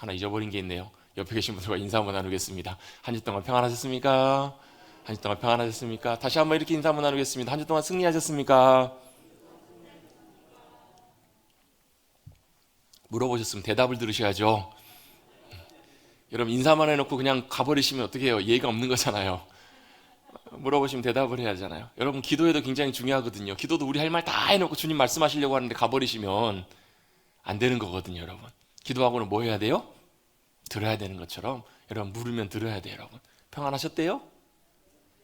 하나 잊어버린 게 있네요. 옆에 계신 분들과 인사 한번 나누겠습니다. 한 주 동안 평안하셨습니까? 한 주 동안 평안하셨습니까? 다시 한번 이렇게 인사 한번 나누겠습니다. 한 주 동안 승리하셨습니까? 물어보셨으면 대답을 들으셔야죠. 여러분 인사만 해놓고 그냥 가버리시면 어떻게 해요? 예의가 없는 거잖아요. 물어보시면 대답을 해야 하잖아요. 여러분 기도에도 굉장히 중요하거든요. 기도도 우리 할 말 다 해놓고 주님 말씀하시려고 하는데 가버리시면 안 되는 거거든요. 여러분 기도하고는 뭐 해야 돼요? 들어야 되는 것처럼 여러분 물으면 들어야 돼요. 여러분 평안하셨대요?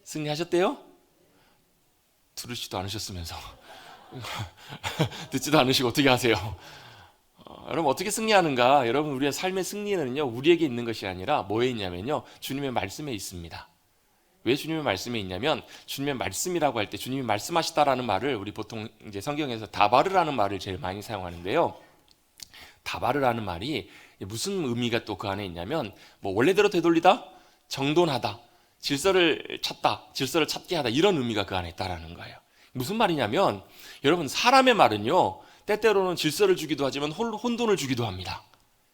승리하셨대요? 들으시지도 않으셨으면서 듣지도 않으시고 어떻게 하세요? 여러분 어떻게 승리하는가? 여러분 우리의 삶의 승리는요 우리에게 있는 것이 아니라 뭐에 있냐면요 주님의 말씀에 있습니다. 왜 주님의 말씀에 있냐면 주님의 말씀이라고 할 때 주님이 말씀하시다라는 말을 우리 보통 이제 성경에서 다바르라는 말을 제일 많이 사용하는데요. 다바르라는 말이 무슨 의미가 또 그 안에 있냐면 뭐 원래대로 되돌리다, 정돈하다, 질서를 찾다, 질서를 찾게 하다 이런 의미가 그 안에 있다라는 거예요. 무슨 말이냐면 여러분 사람의 말은요 때때로는 질서를 주기도 하지만 혼돈을 주기도 합니다.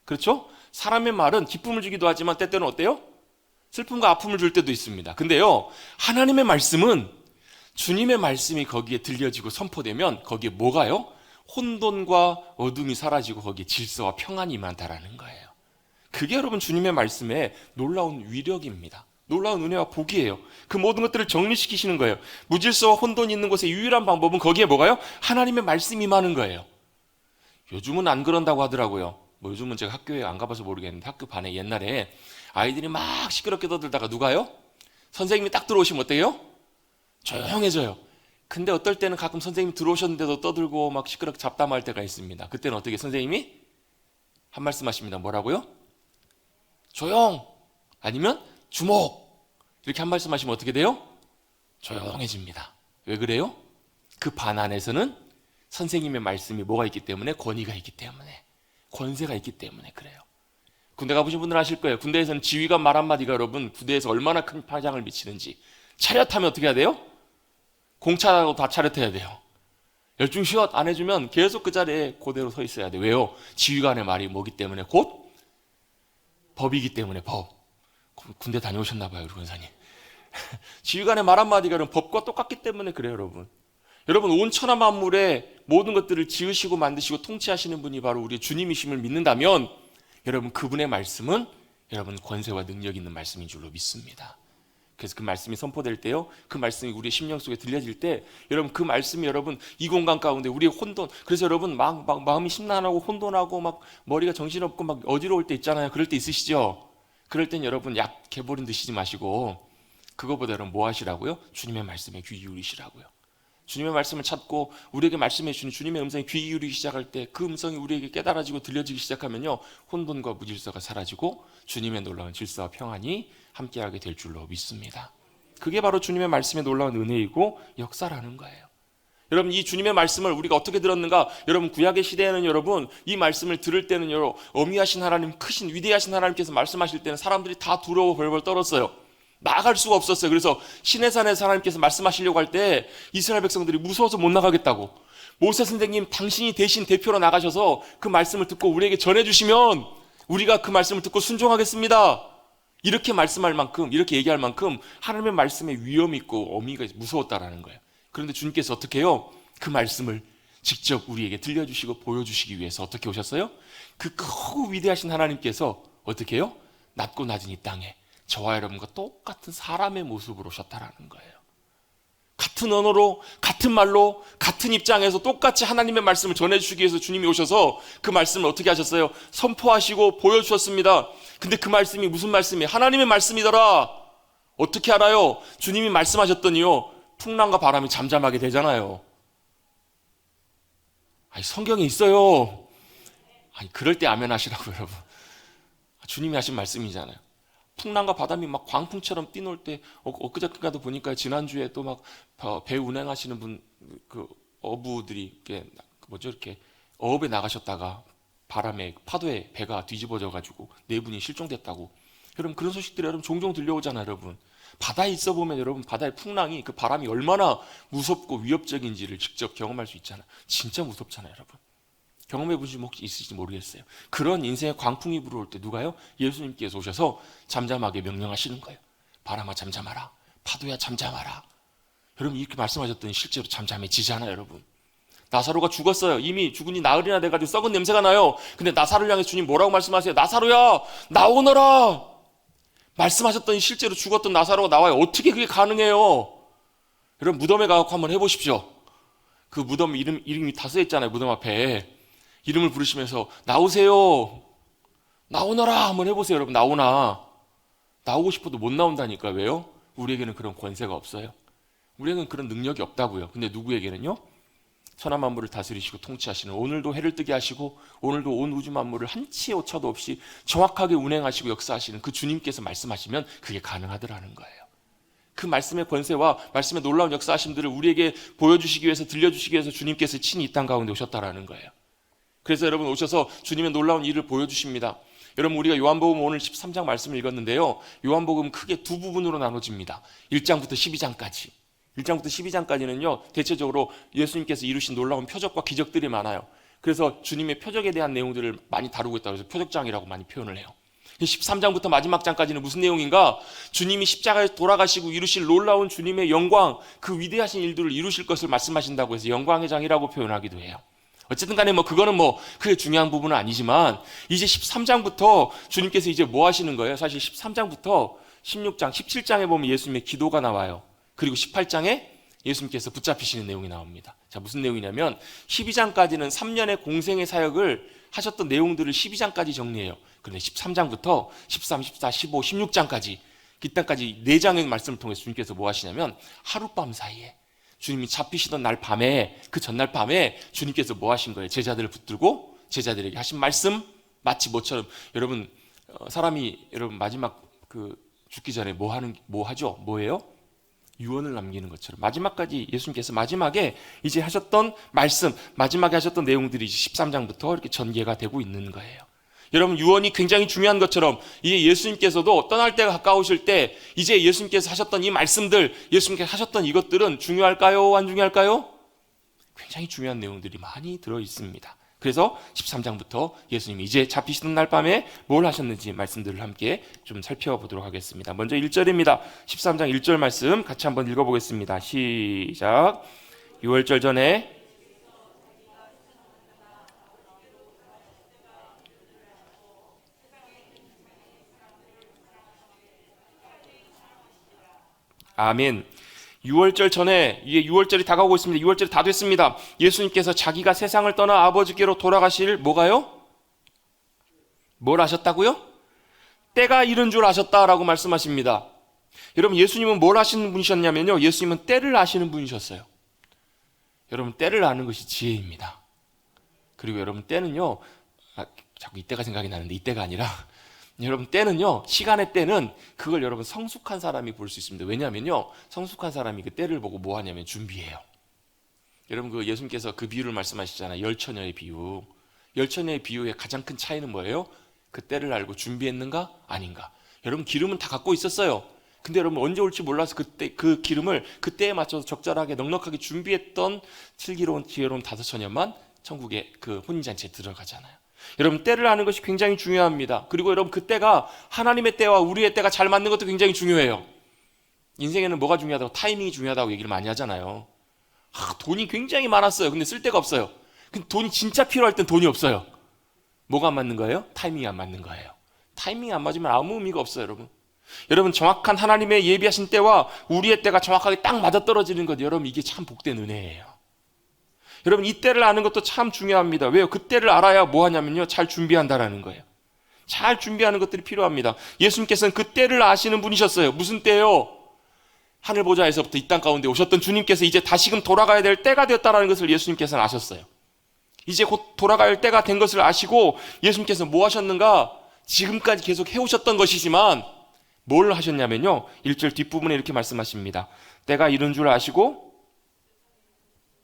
그렇죠? 사람의 말은 기쁨을 주기도 하지만 때때로는 어때요? 슬픔과 아픔을 줄 때도 있습니다. 근데요 하나님의 말씀은 주님의 말씀이 거기에 들려지고 선포되면 거기에 뭐가요? 혼돈과 어둠이 사라지고 거기에 질서와 평안이 임한다라는 거예요. 그게 여러분 주님의 말씀의 놀라운 위력입니다. 놀라운 은혜와 복이에요. 그 모든 것들을 정리시키시는 거예요. 무질서와 혼돈이 있는 곳의 유일한 방법은 거기에 뭐가요? 하나님의 말씀이 임하는 거예요. 요즘은 안 그런다고 하더라고요. 뭐 요즘은 제가 학교에 안 가봐서 모르겠는데 학교 반에 옛날에 아이들이 막 시끄럽게 떠들다가 누가요? 선생님이 딱 들어오시면 어때요? 조용해져요. 근데 어떨 때는 가끔 선생님이 들어오셨는데도 떠들고 막 시끄럽게 잡담할 때가 있습니다. 그때는 어떻게 선생님이 한 말씀 하십니다. 뭐라고요? 조용! 아니면 주목! 이렇게 한 말씀 하시면 어떻게 돼요? 조용해집니다. 왜 그래요? 그 반 안에서는 선생님의 말씀이 뭐가 있기 때문에 권위가 있기 때문에 권세가 있기 때문에 그래요. 군대 가보신 분들은 아실 거예요. 군대에서는 지휘관 말 한마디가 여러분 부대에서 얼마나 큰 파장을 미치는지. 차렷하면 어떻게 해야 돼요? 공차하고 다 차렷해야 돼요. 열중 쉬었 안 해주면 계속 그 자리에 그대로 서 있어야 돼요. 왜요? 지휘관의 말이 뭐기 때문에 곧 법이기 때문에 법. 군대 다녀오셨나 봐요, 우리 권사님. 지휘관의 말 한마디가 법과 똑같기 때문에 그래요, 여러분. 여러분 온 천하 만물의 모든 것들을 지으시고 만드시고 통치하시는 분이 바로 우리 주님이심을 믿는다면 여러분 그분의 말씀은 여러분 권세와 능력 있는 말씀인 줄로 믿습니다. 그래서 그 말씀이 선포될 때요 그 말씀이 우리의 심령 속에 들려질 때 여러분 그 말씀이 여러분 이 공간 가운데 우리의 혼돈 그래서 여러분 막 마음이 심란하고 혼돈하고 막 머리가 정신없고 막 어지러울 때 있잖아요. 그럴 때 있으시죠? 그럴 땐 여러분 약 개보린 드시지 마시고 그거보다 여러분 뭐 하시라고요? 주님의 말씀에 귀 기울이시라고요. 주님의 말씀을 찾고 우리에게 말씀해 주시는 주님의 음성에 귀 기울이기 시작할 때 그 음성이 우리에게 깨달아지고 들려지기 시작하면요 혼돈과 무질서가 사라지고 주님의 놀라운 질서와 평안이 함께하게 될 줄로 믿습니다. 그게 바로 주님의 말씀의 놀라운 은혜이고 역사라는 거예요. 여러분 이 주님의 말씀을 우리가 어떻게 들었는가? 여러분 구약의 시대에는 여러분 이 말씀을 들을 때는 여러분 어미하신 하나님 크신 위대하신 하나님께서 말씀하실 때는 사람들이 다 두려워 벌벌 떨었어요. 나아갈 수가 없었어요. 그래서 시내산에서 하나님께서 말씀하시려고 할 때 이스라엘 백성들이 무서워서 못 나가겠다고 모세 선생님 당신이 대신 대표로 나가셔서 그 말씀을 듣고 우리에게 전해주시면 우리가 그 말씀을 듣고 순종하겠습니다. 이렇게 말씀할 만큼 이렇게 얘기할 만큼 하나님의 말씀에 위엄이 있고 어미가 무서웠다라는 거예요. 그런데 주님께서 어떻게 해요? 그 말씀을 직접 우리에게 들려주시고 보여주시기 위해서 어떻게 오셨어요? 그 크고 위대하신 하나님께서 어떻게 해요? 낮고 낮은 이 땅에 저와 여러분과 똑같은 사람의 모습으로 오셨다라는 거예요. 같은 언어로 같은 말로 같은 입장에서 똑같이 하나님의 말씀을 전해주시기 위해서 주님이 오셔서 그 말씀을 어떻게 하셨어요? 선포하시고 보여주셨습니다. 근데 그 말씀이 무슨 말씀이에요? 하나님의 말씀이더라. 어떻게 알아요? 주님이 말씀하셨더니요 풍랑과 바람이 잠잠하게 되잖아요. 아니 성경에 있어요. 아니 그럴 때 아멘 하시라고 여러분. 주님이 하신 말씀이잖아요. 풍랑과 바람이 막 광풍처럼 뛰놀 때 엊그저께도 보니까 지난주에 또 막 배 운행하시는 분 그 어부들이 이렇게 어업에 나가셨다가 바람에 파도에 배가 뒤집어져 가지고 네 분이 실종됐다고. 여러분 그런 소식들이 여러분 종종 들려오잖아요. 여러분 바다에 있어 보면 여러분 바다의 풍랑이 그 바람이 얼마나 무섭고 위협적인지를 직접 경험할 수 있잖아요. 진짜 무섭잖아요. 여러분 경험해 보신 분 혹시 있으실지 모르겠어요. 그런 인생의 광풍이 불어올 때 누가요? 예수님께서 오셔서 잠잠하게 명령하시는 거예요. 바람아 잠잠하라, 파도야 잠잠하라. 여러분 이렇게 말씀하셨더니 실제로 잠잠해지잖아요. 여러분 나사로가 죽었어요. 이미 죽은 지 나흘이나 돼가지고 썩은 냄새가 나요. 근데 나사로를 향해 주님 뭐라고 말씀하세요? 나사로야 나오너라. 말씀하셨더니 실제로 죽었던 나사로가 나와요. 어떻게 그게 가능해요? 여러분 무덤에 가서 한번 해보십시오. 그 무덤 이름이 다 써있잖아요. 무덤 앞에 이름을 부르시면서 나오세요, 나오너라 한번 해보세요. 여러분 나오고 싶어도 못 나온다니까. 왜요? 우리에게는 그런 권세가 없어요. 우리에게는 그런 능력이 없다고요. 근데 누구에게는요? 천하 만물을 다스리시고 통치하시는, 오늘도 해를 뜨게 하시고 오늘도 온 우주 만물을 한치의 오차도 없이 정확하게 운행하시고 역사하시는 그 주님께서 말씀하시면 그게 가능하더라는 거예요. 그 말씀의 권세와 말씀의 놀라운 역사하심들을 우리에게 보여주시기 위해서, 들려주시기 위해서 주님께서 친히 이 땅 가운데 오셨다라는 거예요. 그래서 여러분 오셔서 주님의 놀라운 일을 보여주십니다. 여러분 우리가 요한복음 오늘 13장 말씀을 읽었는데요, 요한복음 크게 두 부분으로 나눠집니다. 1장부터 12장까지. 1장부터 12장까지는요 대체적으로 예수님께서 이루신 놀라운 표적과 기적들이 많아요. 그래서 주님의 표적에 대한 내용들을 많이 다루고 있다고 해서 표적장이라고 많이 표현을 해요. 13장부터 마지막 장까지는 무슨 내용인가? 주님이 십자가에 돌아가시고 이루실 놀라운 주님의 영광, 그 위대하신 일들을 이루실 것을 말씀하신다고 해서 영광의 장이라고 표현하기도 해요. 어쨌든 간에 그거는 그게 중요한 부분은 아니지만, 이제 13장부터 주님께서 이제 뭐 하시는 거예요? 사실 13장부터 16장, 17장에 보면 예수님의 기도가 나와요. 그리고 18장에 예수님께서 붙잡히시는 내용이 나옵니다. 자, 무슨 내용이냐면 12장까지는 3년의 공생의 사역을 하셨던 내용들을 12장까지 정리해요. 그런데 13장부터 13, 14, 15, 16장까지 이때까지 4장의 말씀을 통해서 주님께서 뭐 하시냐면 하룻밤 사이에 주님이 잡히시던 날 밤에, 그 전날 밤에 주님께서 뭐 하신 거예요? 제자들을 붙들고 제자들에게 하신 말씀, 마치 뭐처럼, 여러분 사람이 여러분 마지막 죽기 전에 뭐 하죠? 뭐예요? 유언을 남기는 것처럼 마지막까지 예수님께서 마지막에 이제 하셨던 말씀, 마지막에 하셨던 내용들이 13장부터 이렇게 전개가 되고 있는 거예요. 여러분 유언이 굉장히 중요한 것처럼 이제 예수님께서도 떠날 때가 가까우실 때 이제 예수님께서 하셨던 이 말씀들, 예수님께서 하셨던 이것들은 중요할까요? 안 중요할까요? 굉장히 중요한 내용들이 많이 들어 있습니다. 그래서 13장부터 예수님이 이제 잡히시던 날 밤에 뭘 하셨는지 말씀들을 함께 좀 살펴보도록 하겠습니다. 먼저 1절입니다. 13장 1절 말씀 같이 한번 읽어보겠습니다. 시작. 유월절 전에 아멘. 6월절 전에, 이게 6월절이 다가오고 있습니다. 6월절이 다 됐습니다. 예수님께서 자기가 세상을 떠나 아버지께로 돌아가실 뭐가요? 뭘 하셨다고요? 때가 이른 줄 아셨다라고 말씀하십니다. 여러분 예수님은 뭘 하시는 분이셨냐면요, 예수님은 때를 아시는 분이셨어요. 여러분 때를 아는 것이 지혜입니다. 그리고 여러분 때는요, 자꾸 이때가 생각이 나는데 이때가 아니라 여러분 때는요, 시간의 때는 그걸 여러분 성숙한 사람이 볼 수 있습니다. 왜냐하면요, 성숙한 사람이 그 때를 보고 뭐 하냐면 준비해요. 여러분 예수님께서 그 비유를 말씀하시잖아요. 열처녀의 비유. 열처녀의 비유의 가장 큰 차이는 뭐예요? 그 때를 알고 준비했는가 아닌가. 여러분 기름은 다 갖고 있었어요. 근데 여러분 언제 올지 몰라서 그때 그 기름을 그때에 맞춰서 적절하게 넉넉하게 준비했던 슬기로운 지혜로운 5처녀만 천국의 그 혼인잔치에 들어가잖아요. 여러분 때를 아는 것이 굉장히 중요합니다. 그리고 여러분 그 때가 하나님의 때와 우리의 때가 잘 맞는 것도 굉장히 중요해요. 인생에는 뭐가 중요하다고? 타이밍이 중요하다고 얘기를 많이 하잖아요. 돈이 굉장히 많았어요. 근데 쓸 데가 없어요. 근데 돈이 진짜 필요할 땐 돈이 없어요. 뭐가 안 맞는 거예요? 타이밍이 안 맞는 거예요. 타이밍이 안 맞으면 아무 의미가 없어요. 여러분 정확한 하나님의 예비하신 때와 우리의 때가 정확하게 딱 맞아떨어지는 것, 여러분 이게 참 복된 은혜예요. 여러분 이 때를 아는 것도 참 중요합니다. 왜요? 그 때를 알아야 뭐 하냐면요, 잘 준비한다라는 거예요. 잘 준비하는 것들이 필요합니다. 예수님께서는 그 때를 아시는 분이셨어요. 무슨 때요? 하늘 보좌에서부터 이 땅 가운데 오셨던 주님께서 이제 다시금 돌아가야 될 때가 되었다는 것을 예수님께서는 아셨어요. 이제 곧 돌아갈 때가 된 것을 아시고 예수님께서 뭐 하셨는가? 지금까지 계속 해오셨던 것이지만 뭘 하셨냐면요, 1절 뒷부분에 이렇게 말씀하십니다. 때가 이른 줄 아시고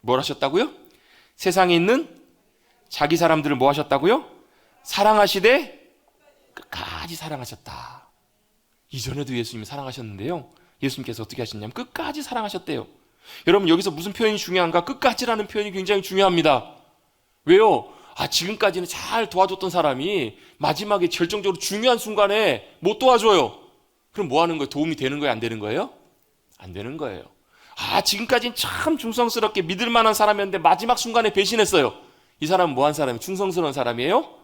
뭘 하셨다고요? 세상에 있는 자기 사람들을 뭐 하셨다고요? 사랑하시되 끝까지 사랑하셨다. 이전에도 예수님이 사랑하셨는데요, 예수님께서 어떻게 하셨냐면 끝까지 사랑하셨대요. 여러분 여기서 무슨 표현이 중요한가? 끝까지라는 표현이 굉장히 중요합니다. 왜요? 지금까지는 잘 도와줬던 사람이 마지막에 결정적으로 중요한 순간에 못 도와줘요. 그럼 뭐 하는 거예요? 도움이 되는 거예요? 안 되는 거예요? 안 되는 거예요. 지금까지는 참 충성스럽게 믿을 만한 사람이었는데 마지막 순간에 배신했어요. 이 사람은 뭐 한 사람이에요? 충성스러운 사람이에요?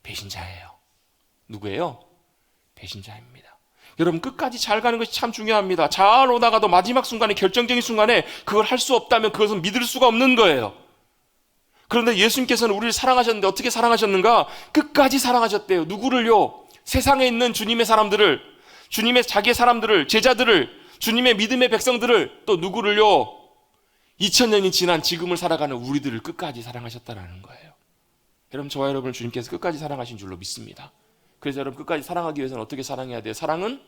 배신자예요. 누구예요? 배신자입니다. 여러분, 끝까지 잘 가는 것이 참 중요합니다. 잘 오다가도 마지막 순간에, 결정적인 순간에 그걸 할 수 없다면 그것은 믿을 수가 없는 거예요. 그런데 예수님께서는 우리를 사랑하셨는데 어떻게 사랑하셨는가? 끝까지 사랑하셨대요. 누구를요? 세상에 있는 주님의 사람들을, 주님의 자기의 사람들을, 제자들을, 주님의 믿음의 백성들을, 또 누구를요? 2000년이 지난 지금을 살아가는 우리들을 끝까지 사랑하셨다는 거예요. 여러분, 저와 여러분을 주님께서 끝까지 사랑하신 줄로 믿습니다. 그래서 여러분, 끝까지 사랑하기 위해서는 어떻게 사랑해야 돼요? 사랑은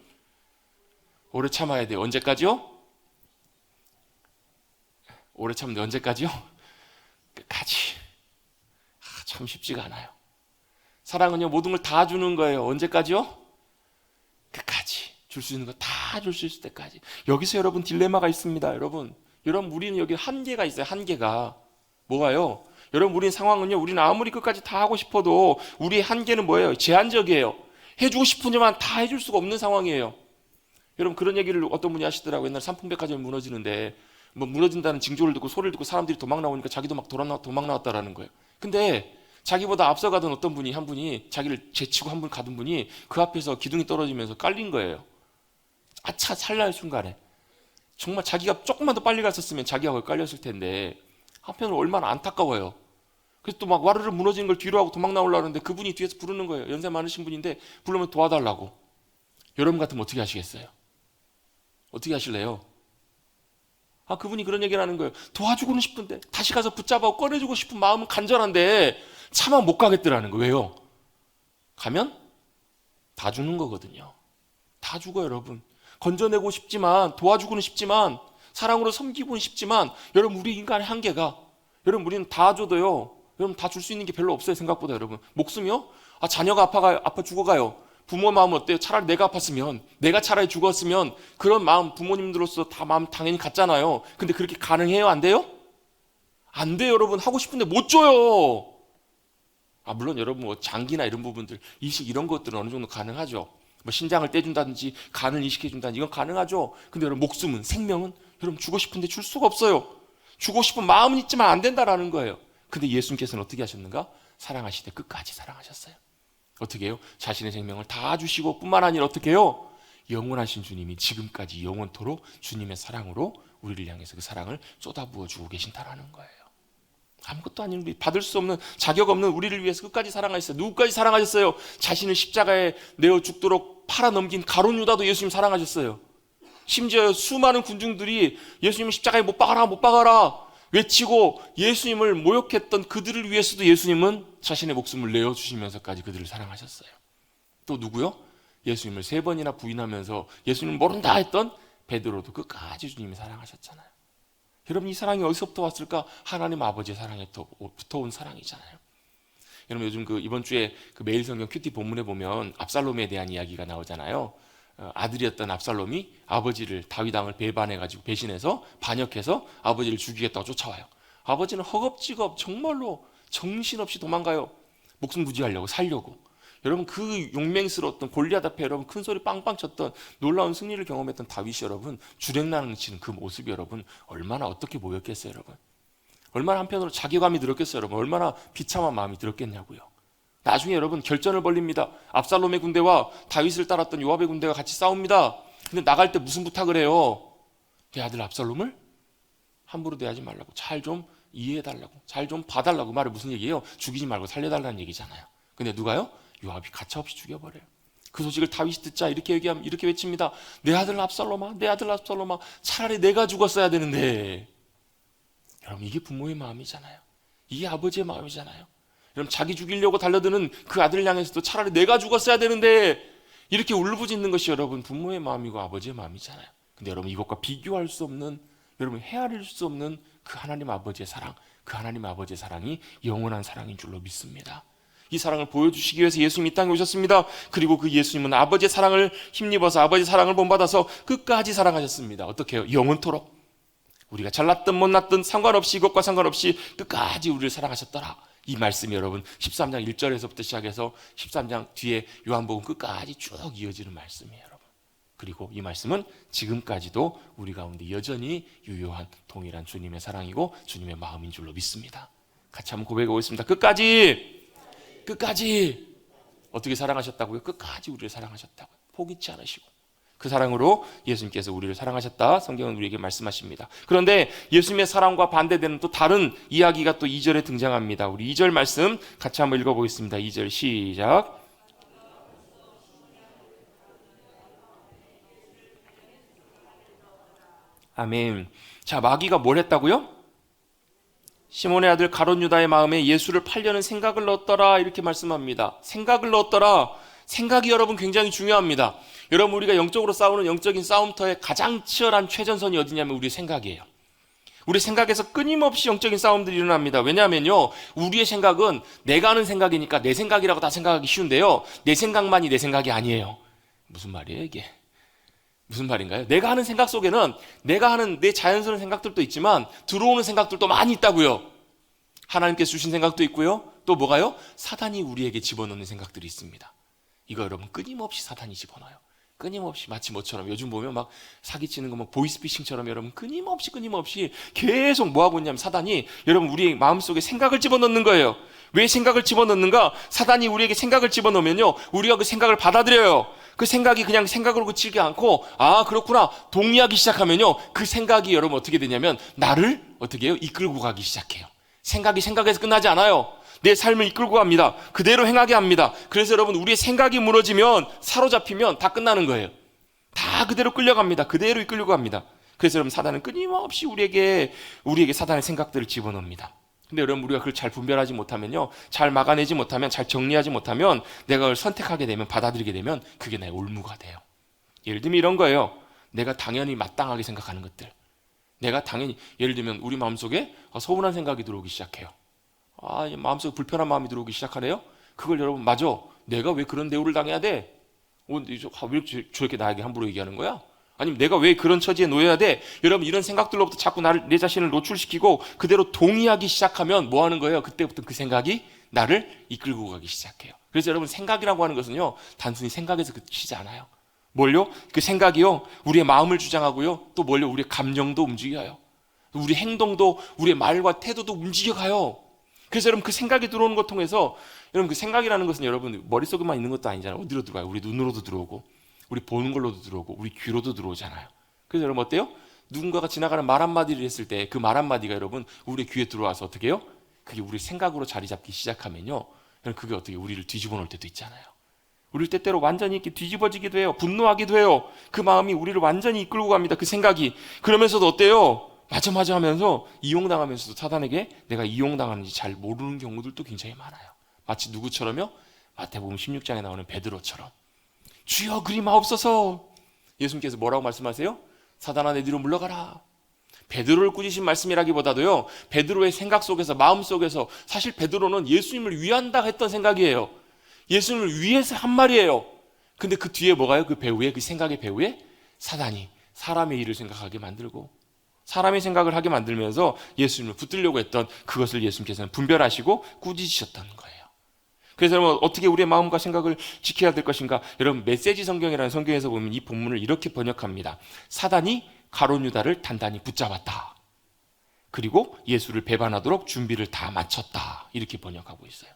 오래 참아야 돼요. 언제까지요? 오래 참는데 언제까지요? 끝까지. 참 쉽지가 않아요. 사랑은요, 모든 걸 다 주는 거예요. 언제까지요? 끝까지. 줄 수 있는 거 다 줄 수 있을 때까지. 여기서 여러분 딜레마가 있습니다. 여러분, 우리는 여기 한계가 있어요. 한계가. 뭐가요? 여러분, 우리는 상황은요, 우리는 아무리 끝까지 다 하고 싶어도 우리의 한계는 뭐예요? 제한적이에요. 해주고 싶으지만 다 해줄 수가 없는 상황이에요. 여러분, 그런 얘기를 어떤 분이 하시더라고요. 옛날 삼풍백화점이 무너지는데 뭐 무너진다는 징조를 듣고 소리를 듣고 사람들이 도망 나오니까 자기도 막 도망 나왔다라는 거예요. 근데 자기보다 앞서가던 어떤 분이, 한 분이 자기를 제치고 한 분 가던 분이 그 앞에서 기둥이 떨어지면서 깔린 거예요. 아차, 찰나의 순간에. 정말 자기가 조금만 더 빨리 갔었으면 자기가 거기 깔렸을 텐데, 한편으로 얼마나 안타까워요. 그래서 또 막 와르르 무너지는 걸 뒤로 하고 도망 나오려는데 그분이 뒤에서 부르는 거예요. 연세 많으신 분인데 부르면 도와달라고. 여러분 같으면 어떻게 하시겠어요? 어떻게 하실래요? 그분이 그런 얘기를 하는 거예요. 도와주고는 싶은데, 다시 가서 붙잡아 꺼내주고 싶은 마음은 간절한데 차마 못 가겠더라는 거예요. 왜요? 가면 다 죽는 거거든요. 다 죽어요, 여러분. 건져내고 싶지만, 도와주고는 싶지만, 사랑으로 섬기고는 싶지만, 여러분, 우리 인간의 한계가, 여러분, 우리는 다 줘도요, 여러분, 다 줄 수 있는 게 별로 없어요. 생각보다. 여러분, 목숨이요? 자녀가 아파 죽어가요. 부모 마음은 어때요? 차라리 내가 아팠으면, 내가 차라리 죽었으면, 그런 마음, 부모님들로서 다 마음 당연히 같잖아요. 근데 그렇게 가능해요? 안 돼요? 안 돼요, 여러분. 하고 싶은데 못 줘요. 물론 여러분, 뭐 장기나 이런 부분들, 이식 이런 것들은 어느 정도 가능하죠. 뭐 신장을 떼준다든지 간을 이식해준다든지 이건 가능하죠. 근데 여러분, 목숨은, 생명은 여러분 주고 싶은데 줄 수가 없어요. 주고 싶은 마음은 있지만 안 된다라는 거예요. 근데 예수님께서는 어떻게 하셨는가? 사랑하시되 끝까지 사랑하셨어요. 어떻게 해요? 자신의 생명을 다 주시고, 뿐만 아니라 어떻게 해요? 영원하신 주님이 지금까지 영원토록 주님의 사랑으로 우리를 향해서 그 사랑을 쏟아부어 주고 계신다라는 거예요. 아무것도 아닌 우리, 받을 수 없는, 자격 없는 우리를 위해서 끝까지 사랑하셨어요. 누구까지 사랑하셨어요? 자신을 십자가에 내어 죽도록 팔아넘긴 가룟 유다도 예수님 사랑하셨어요. 심지어 수많은 군중들이 예수님 십자가에 못 박아라, 못 박아라 외치고 예수님을 모욕했던 그들을 위해서도 예수님은 자신의 목숨을 내어주시면서까지 그들을 사랑하셨어요. 또 누구요? 예수님을 3번이나 부인하면서 예수님을 모른다 했던 베드로도 끝까지 주님이 사랑하셨잖아요. 여러분, 이 사랑이 어디서부터 왔을까? 하나님 아버지의 사랑에부터 온 사랑이잖아요. 여러분, 요즘 이번 주에 매일 성경 큐티 본문에 보면 압살롬에 대한 이야기가 나오잖아요. 아들이었던 압살롬이 아버지를, 다윗 왕을 배반해가지고 배신해서 반역해서 아버지를 죽이겠다고 쫓아와요. 아버지는 허겁지겁 정말로 정신없이 도망가요. 목숨 부지하려고, 살려고. 여러분, 그 용맹스러웠던 골리앗 앞에 여러분 큰 소리 빵빵 쳤던 놀라운 승리를 경험했던 다윗이 여러분 주랭랑을 치는 그 모습이 여러분 얼마나 어떻게 보였겠어요, 여러분. 얼마나 한편으로 자괴감이 들었겠어요, 여러분. 얼마나 비참한 마음이 들었겠냐고요. 나중에 여러분 결전을 벌립니다. 압살롬의 군대와 다윗을 따랐던 요압의 군대가 같이 싸웁니다. 근데 나갈 때 무슨 부탁을 해요? 내 아들 압살롬을 함부로 대하지 말라고, 잘 좀 이해해달라고, 잘 좀 봐달라고. 말이 무슨 얘기예요? 죽이지 말고 살려달라는 얘기잖아요. 근데 누가요? 요압이 가차없이 죽여버려요. 그 소식을 다윗이 듣자 이렇게 외칩니다. 내 아들 압살롬아, 내 아들 압살롬아, 차라리 내가 죽었어야 되는데. 여러분, 이게 부모의 마음이잖아요. 이게 아버지의 마음이잖아요. 여러분, 자기 죽이려고 달려드는 그 아들을 향해서도 차라리 내가 죽었어야 되는데 이렇게 울부짖는 것이 여러분 부모의 마음이고 아버지의 마음이잖아요. 근데 여러분, 이것과 비교할 수 없는, 여러분 헤아릴 수 없는 그 하나님 아버지의 사랑, 그 하나님 아버지의 사랑이 영원한 사랑인 줄로 믿습니다. 이 사랑을 보여주시기 위해서 예수님이 이 땅에 오셨습니다. 그리고 그 예수님은 아버지의 사랑을 힘입어서, 아버지의 사랑을 본받아서 끝까지 사랑하셨습니다. 어떻게 해요? 영원토록. 우리가 잘났든 못났든 상관없이, 이것과 상관없이 끝까지 우리를 사랑하셨더라. 이 말씀이 여러분 13장 1절에서부터 시작해서 13장 뒤에 요한복음 끝까지 쭉 이어지는 말씀이에요, 여러분. 그리고 이 말씀은 지금까지도 우리 가운데 여전히 유효한 동일한 주님의 사랑이고 주님의 마음인 줄로 믿습니다. 같이 한번 고백해 보겠습니다. 끝까지 어떻게 사랑하셨다고요? 끝까지 우리를 사랑하셨다고요. 포기치 않으시고 그 사랑으로 예수님께서 우리를 사랑하셨다, 성경은 우리에게 말씀하십니다. 그런데 예수님의 사랑과 반대되는 또 다른 이야기가 또 2절에 등장합니다. 우리 2절 말씀 같이 한번 읽어보겠습니다. 2절 시작. 아멘. 자, 마귀가 뭘 했다고요? 시몬의 아들 가룟 유다의 마음에 예수를 팔려는 생각을 넣었더라, 이렇게 말씀합니다. 생각을 넣었더라. 생각이 여러분 굉장히 중요합니다. 여러분, 우리가 영적으로 싸우는 영적인 싸움터의 가장 치열한 최전선이 어디냐면 우리의 생각이에요. 우리 생각에서 끊임없이 영적인 싸움들이 일어납니다. 왜냐하면요, 우리의 생각은 내가 하는 생각이니까 내 생각이라고 다 생각하기 쉬운데요, 내 생각만이 내 생각이 아니에요. 무슨 말이에요 이게? 무슨 말인가요? 내가 하는 생각 속에는 내가 하는 내 자연스러운 생각들도 있지만 들어오는 생각들도 많이 있다고요. 하나님께서 주신 생각도 있고요, 또 뭐가요? 사단이 우리에게 집어넣는 생각들이 있습니다. 이거 여러분 끊임없이 사단이 집어넣어요. 끊임없이. 마치 뭐처럼 요즘 보면 막 사기치는 거 뭐 보이스피싱처럼 여러분 끊임없이 계속 뭐하고 있냐면 사단이 여러분 우리의 마음속에 생각을 집어넣는 거예요. 왜 생각을 집어넣는가? 사단이 우리에게 생각을 집어넣으면요, 우리가 그 생각을 받아들여요. 그 생각이 그냥 생각으로 그치지 않고, 아 그렇구나, 동의하기 시작하면요, 그 생각이 여러분 어떻게 되냐면 나를 어떻게 해요? 이끌고 가기 시작해요. 생각이 생각에서 끝나지 않아요. 내 삶을 이끌고 갑니다. 그대로 행하게 합니다. 그래서 여러분 우리의 생각이 무너지면, 사로잡히면 다 끝나는 거예요. 다 그대로 끌려갑니다. 그대로 이끌려고 합니다. 그래서 여러분 사단은 끊임없이 우리에게 사단의 생각들을 집어넣습니다. 근데 여러분 우리가 그걸 잘 분별하지 못하면요, 잘 막아내지 못하면, 잘 정리하지 못하면, 내가 그걸 선택하게 되면, 받아들이게 되면 그게 나의 올무가 돼요. 예를 들면 이런 거예요. 내가 당연히 마땅하게 생각하는 것들, 내가 당연히, 예를 들면 우리 마음속에 서운한 생각이 들어오기 시작해요. 마음속에 불편한 마음이 들어오기 시작하네요. 그걸 여러분, 맞아, 내가 왜 그런 대우를 당해야 돼? 왜 저렇게 나에게 함부로 얘기하는 거야? 아니면 내가 왜 그런 처지에 놓여야 돼? 여러분 이런 생각들로부터 자꾸 내 자신을 노출시키고 그대로 동의하기 시작하면 뭐 하는 거예요? 그때부터 그 생각이 나를 이끌고 가기 시작해요. 그래서 여러분 생각이라고 하는 것은요, 단순히 생각에서 그치지 않아요. 뭘요? 그 생각이요, 우리의 마음을 주장하고요, 또 뭘요? 우리의 감정도 움직여요. 우리 행동도, 우리의 말과 태도도 움직여가요. 그래서 여러분 그 생각이 들어오는 것 통해서, 여러분 그 생각이라는 것은 여러분 머릿속에만 있는 것도 아니잖아요. 어디로 들어가요? 우리 눈으로도 들어오고, 우리 보는 걸로도 들어오고, 우리 귀로도 들어오잖아요. 그래서 여러분 어때요? 누군가가 지나가는 말 한마디를 했을 때 그 말 한마디가 여러분 우리 귀에 들어와서 어떻게 해요? 그게 우리 생각으로 자리 잡기 시작하면요, 여러분 그게 어떻게 우리를 뒤집어 놓을 때도 있잖아요. 우리 때때로 완전히 이렇게 뒤집어지기도 해요. 분노하기도 해요. 그 마음이 우리를 완전히 이끌고 갑니다. 그 생각이. 그러면서도 어때요? 맞아 하면서 이용당하면서도 사단에게 내가 이용당하는지 잘 모르는 경우들도 굉장히 많아요. 마치 누구처럼요? 마태복음 16장에 나오는 베드로처럼. 주여 그리 마옵소서. 예수님께서 뭐라고 말씀하세요? 사단아 내 뒤로 물러가라. 베드로를 꾸짖으신 말씀이라기보다도요, 베드로의 생각 속에서, 마음 속에서, 사실 베드로는 예수님을 위한다 했던 생각이에요. 예수님을 위해서 한 말이에요. 근데 그 뒤에 뭐가요? 그 배후에, 그 생각의 배후에 사단이 사람의 일을 생각하게 만들고, 사람의 생각을 하게 만들면서 예수님을 붙들려고 했던 그것을 예수님께서는 분별하시고 꾸짖으셨다는 거예요. 그래서 여러분 어떻게 우리의 마음과 생각을 지켜야 될 것인가? 여러분 메시지 성경이라는 성경에서 보면 이 본문을 이렇게 번역합니다. 사단이 가룟 유다를 단단히 붙잡았다. 그리고 예수를 배반하도록 준비를 다 마쳤다. 이렇게 번역하고 있어요.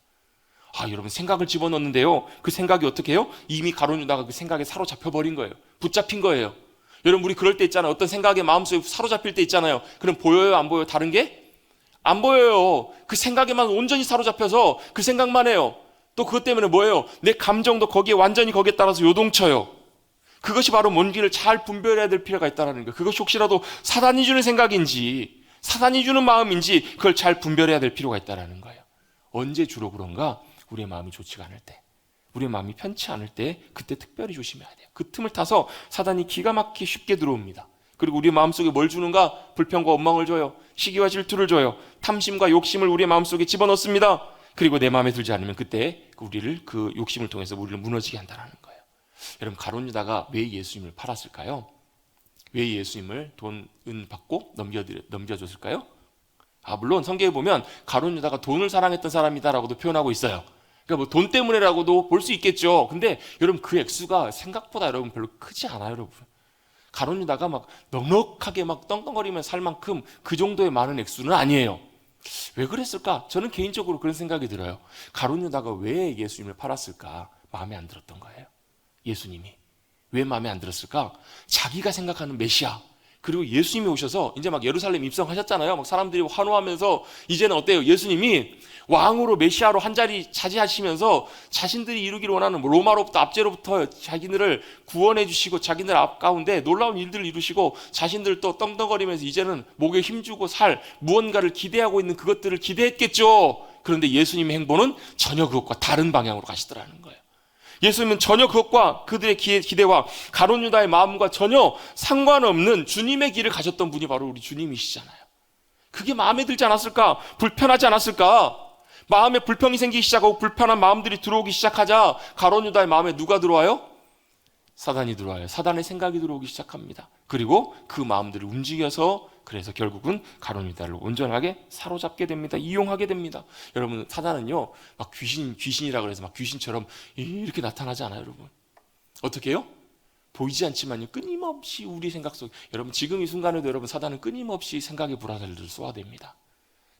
여러분 생각을 집어넣는데요, 그 생각이 어떻게 해요? 이미 가룟 유다가 그 생각에 사로잡혀 버린 거예요. 붙잡힌 거예요. 여러분 우리 그럴 때 있잖아요. 어떤 생각에 마음속에 사로잡힐 때 있잖아요. 그럼 보여요? 안 보여요? 다른 게? 안 보여요. 그 생각에만 온전히 사로잡혀서 그 생각만 해요. 또 그것 때문에 뭐예요? 내 감정도 완전히 거기에 따라서 요동쳐요. 그것이 바로 뭔지를 잘 분별해야 될 필요가 있다는 거예요. 그것이 혹시라도 사단이 주는 생각인지 사단이 주는 마음인지 그걸 잘 분별해야 될 필요가 있다는 거예요. 언제 주로 그런가? 우리의 마음이 좋지가 않을 때, 우리의 마음이 편치 않을 때, 그때 특별히 조심해야 돼요. 그 틈을 타서 사단이 기가 막히게 쉽게 들어옵니다. 그리고 우리 마음속에 뭘 주는가? 불평과 원망을 줘요. 시기와 질투를 줘요. 탐심과 욕심을 우리의 마음속에 집어넣습니다. 그리고 내 마음에 들지 않으면 그때 우리를, 그 욕심을 통해서 우리를 무너지게 한다는 거예요. 여러분 가룟 유다가 왜 예수님을 팔았을까요? 왜 예수님을 돈, 은 받고 넘겨줬을까요? 물론 성경에 보면 가룟 유다가 돈을 사랑했던 사람이다라고도 표현하고 있어요. 그러니까 뭐 돈 때문에라고도 볼 수 있겠죠. 근데 여러분 그 액수가 생각보다 여러분 별로 크지 않아요, 여러분. 가룟 유다가 막 넉넉하게 막 떵떵거리며 살 만큼 그 정도의 많은 액수는 아니에요. 왜 그랬을까? 저는 개인적으로 그런 생각이 들어요. 가룟 유다가 왜 예수님을 팔았을까? 마음에 안 들었던 거예요. 예수님이 왜 마음에 안 들었을까? 자기가 생각하는 메시아, 그리고 예수님이 오셔서 이제 막 예루살렘 입성하셨잖아요. 막 사람들이 환호하면서 이제는 어때요? 예수님이 왕으로 메시아로 한 자리 차지하시면서 자신들이 이루기를 원하는 로마로부터 압제로부터 자기들을 구원해 주시고 자기들 가운데 놀라운 일들을 이루시고 자신들 또 떵떵거리면서 이제는 목에 힘주고 살 무언가를 기대하고 있는 그것들을 기대했겠죠. 그런데 예수님의 행보는 전혀 그것과 다른 방향으로 가시더라는 거예요. 예수님은 전혀 그것과 그들의 기대와 가룟 유다의 마음과 전혀 상관없는 주님의 길을 가셨던 분이 바로 우리 주님이시잖아요. 그게 마음에 들지 않았을까? 불편하지 않았을까? 마음에 불평이 생기기 시작하고 불편한 마음들이 들어오기 시작하자 가룟 유다의 마음에 누가 들어와요? 사단이 들어와요. 사단의 생각이 들어오기 시작합니다. 그리고 그 마음들을 움직여서 그래서 결국은 가룟 유다를 온전하게 사로잡게 됩니다. 이용하게 됩니다. 여러분 사단은요 막 귀신이라 그래서 막 귀신처럼 이렇게 나타나지 않아요, 여러분. 어떻게 해요? 보이지 않지만요 끊임없이 우리 생각 속 여러분 지금 이 순간에도 여러분 사단은 끊임없이 생각의 불화살들을 쏘아댑니다.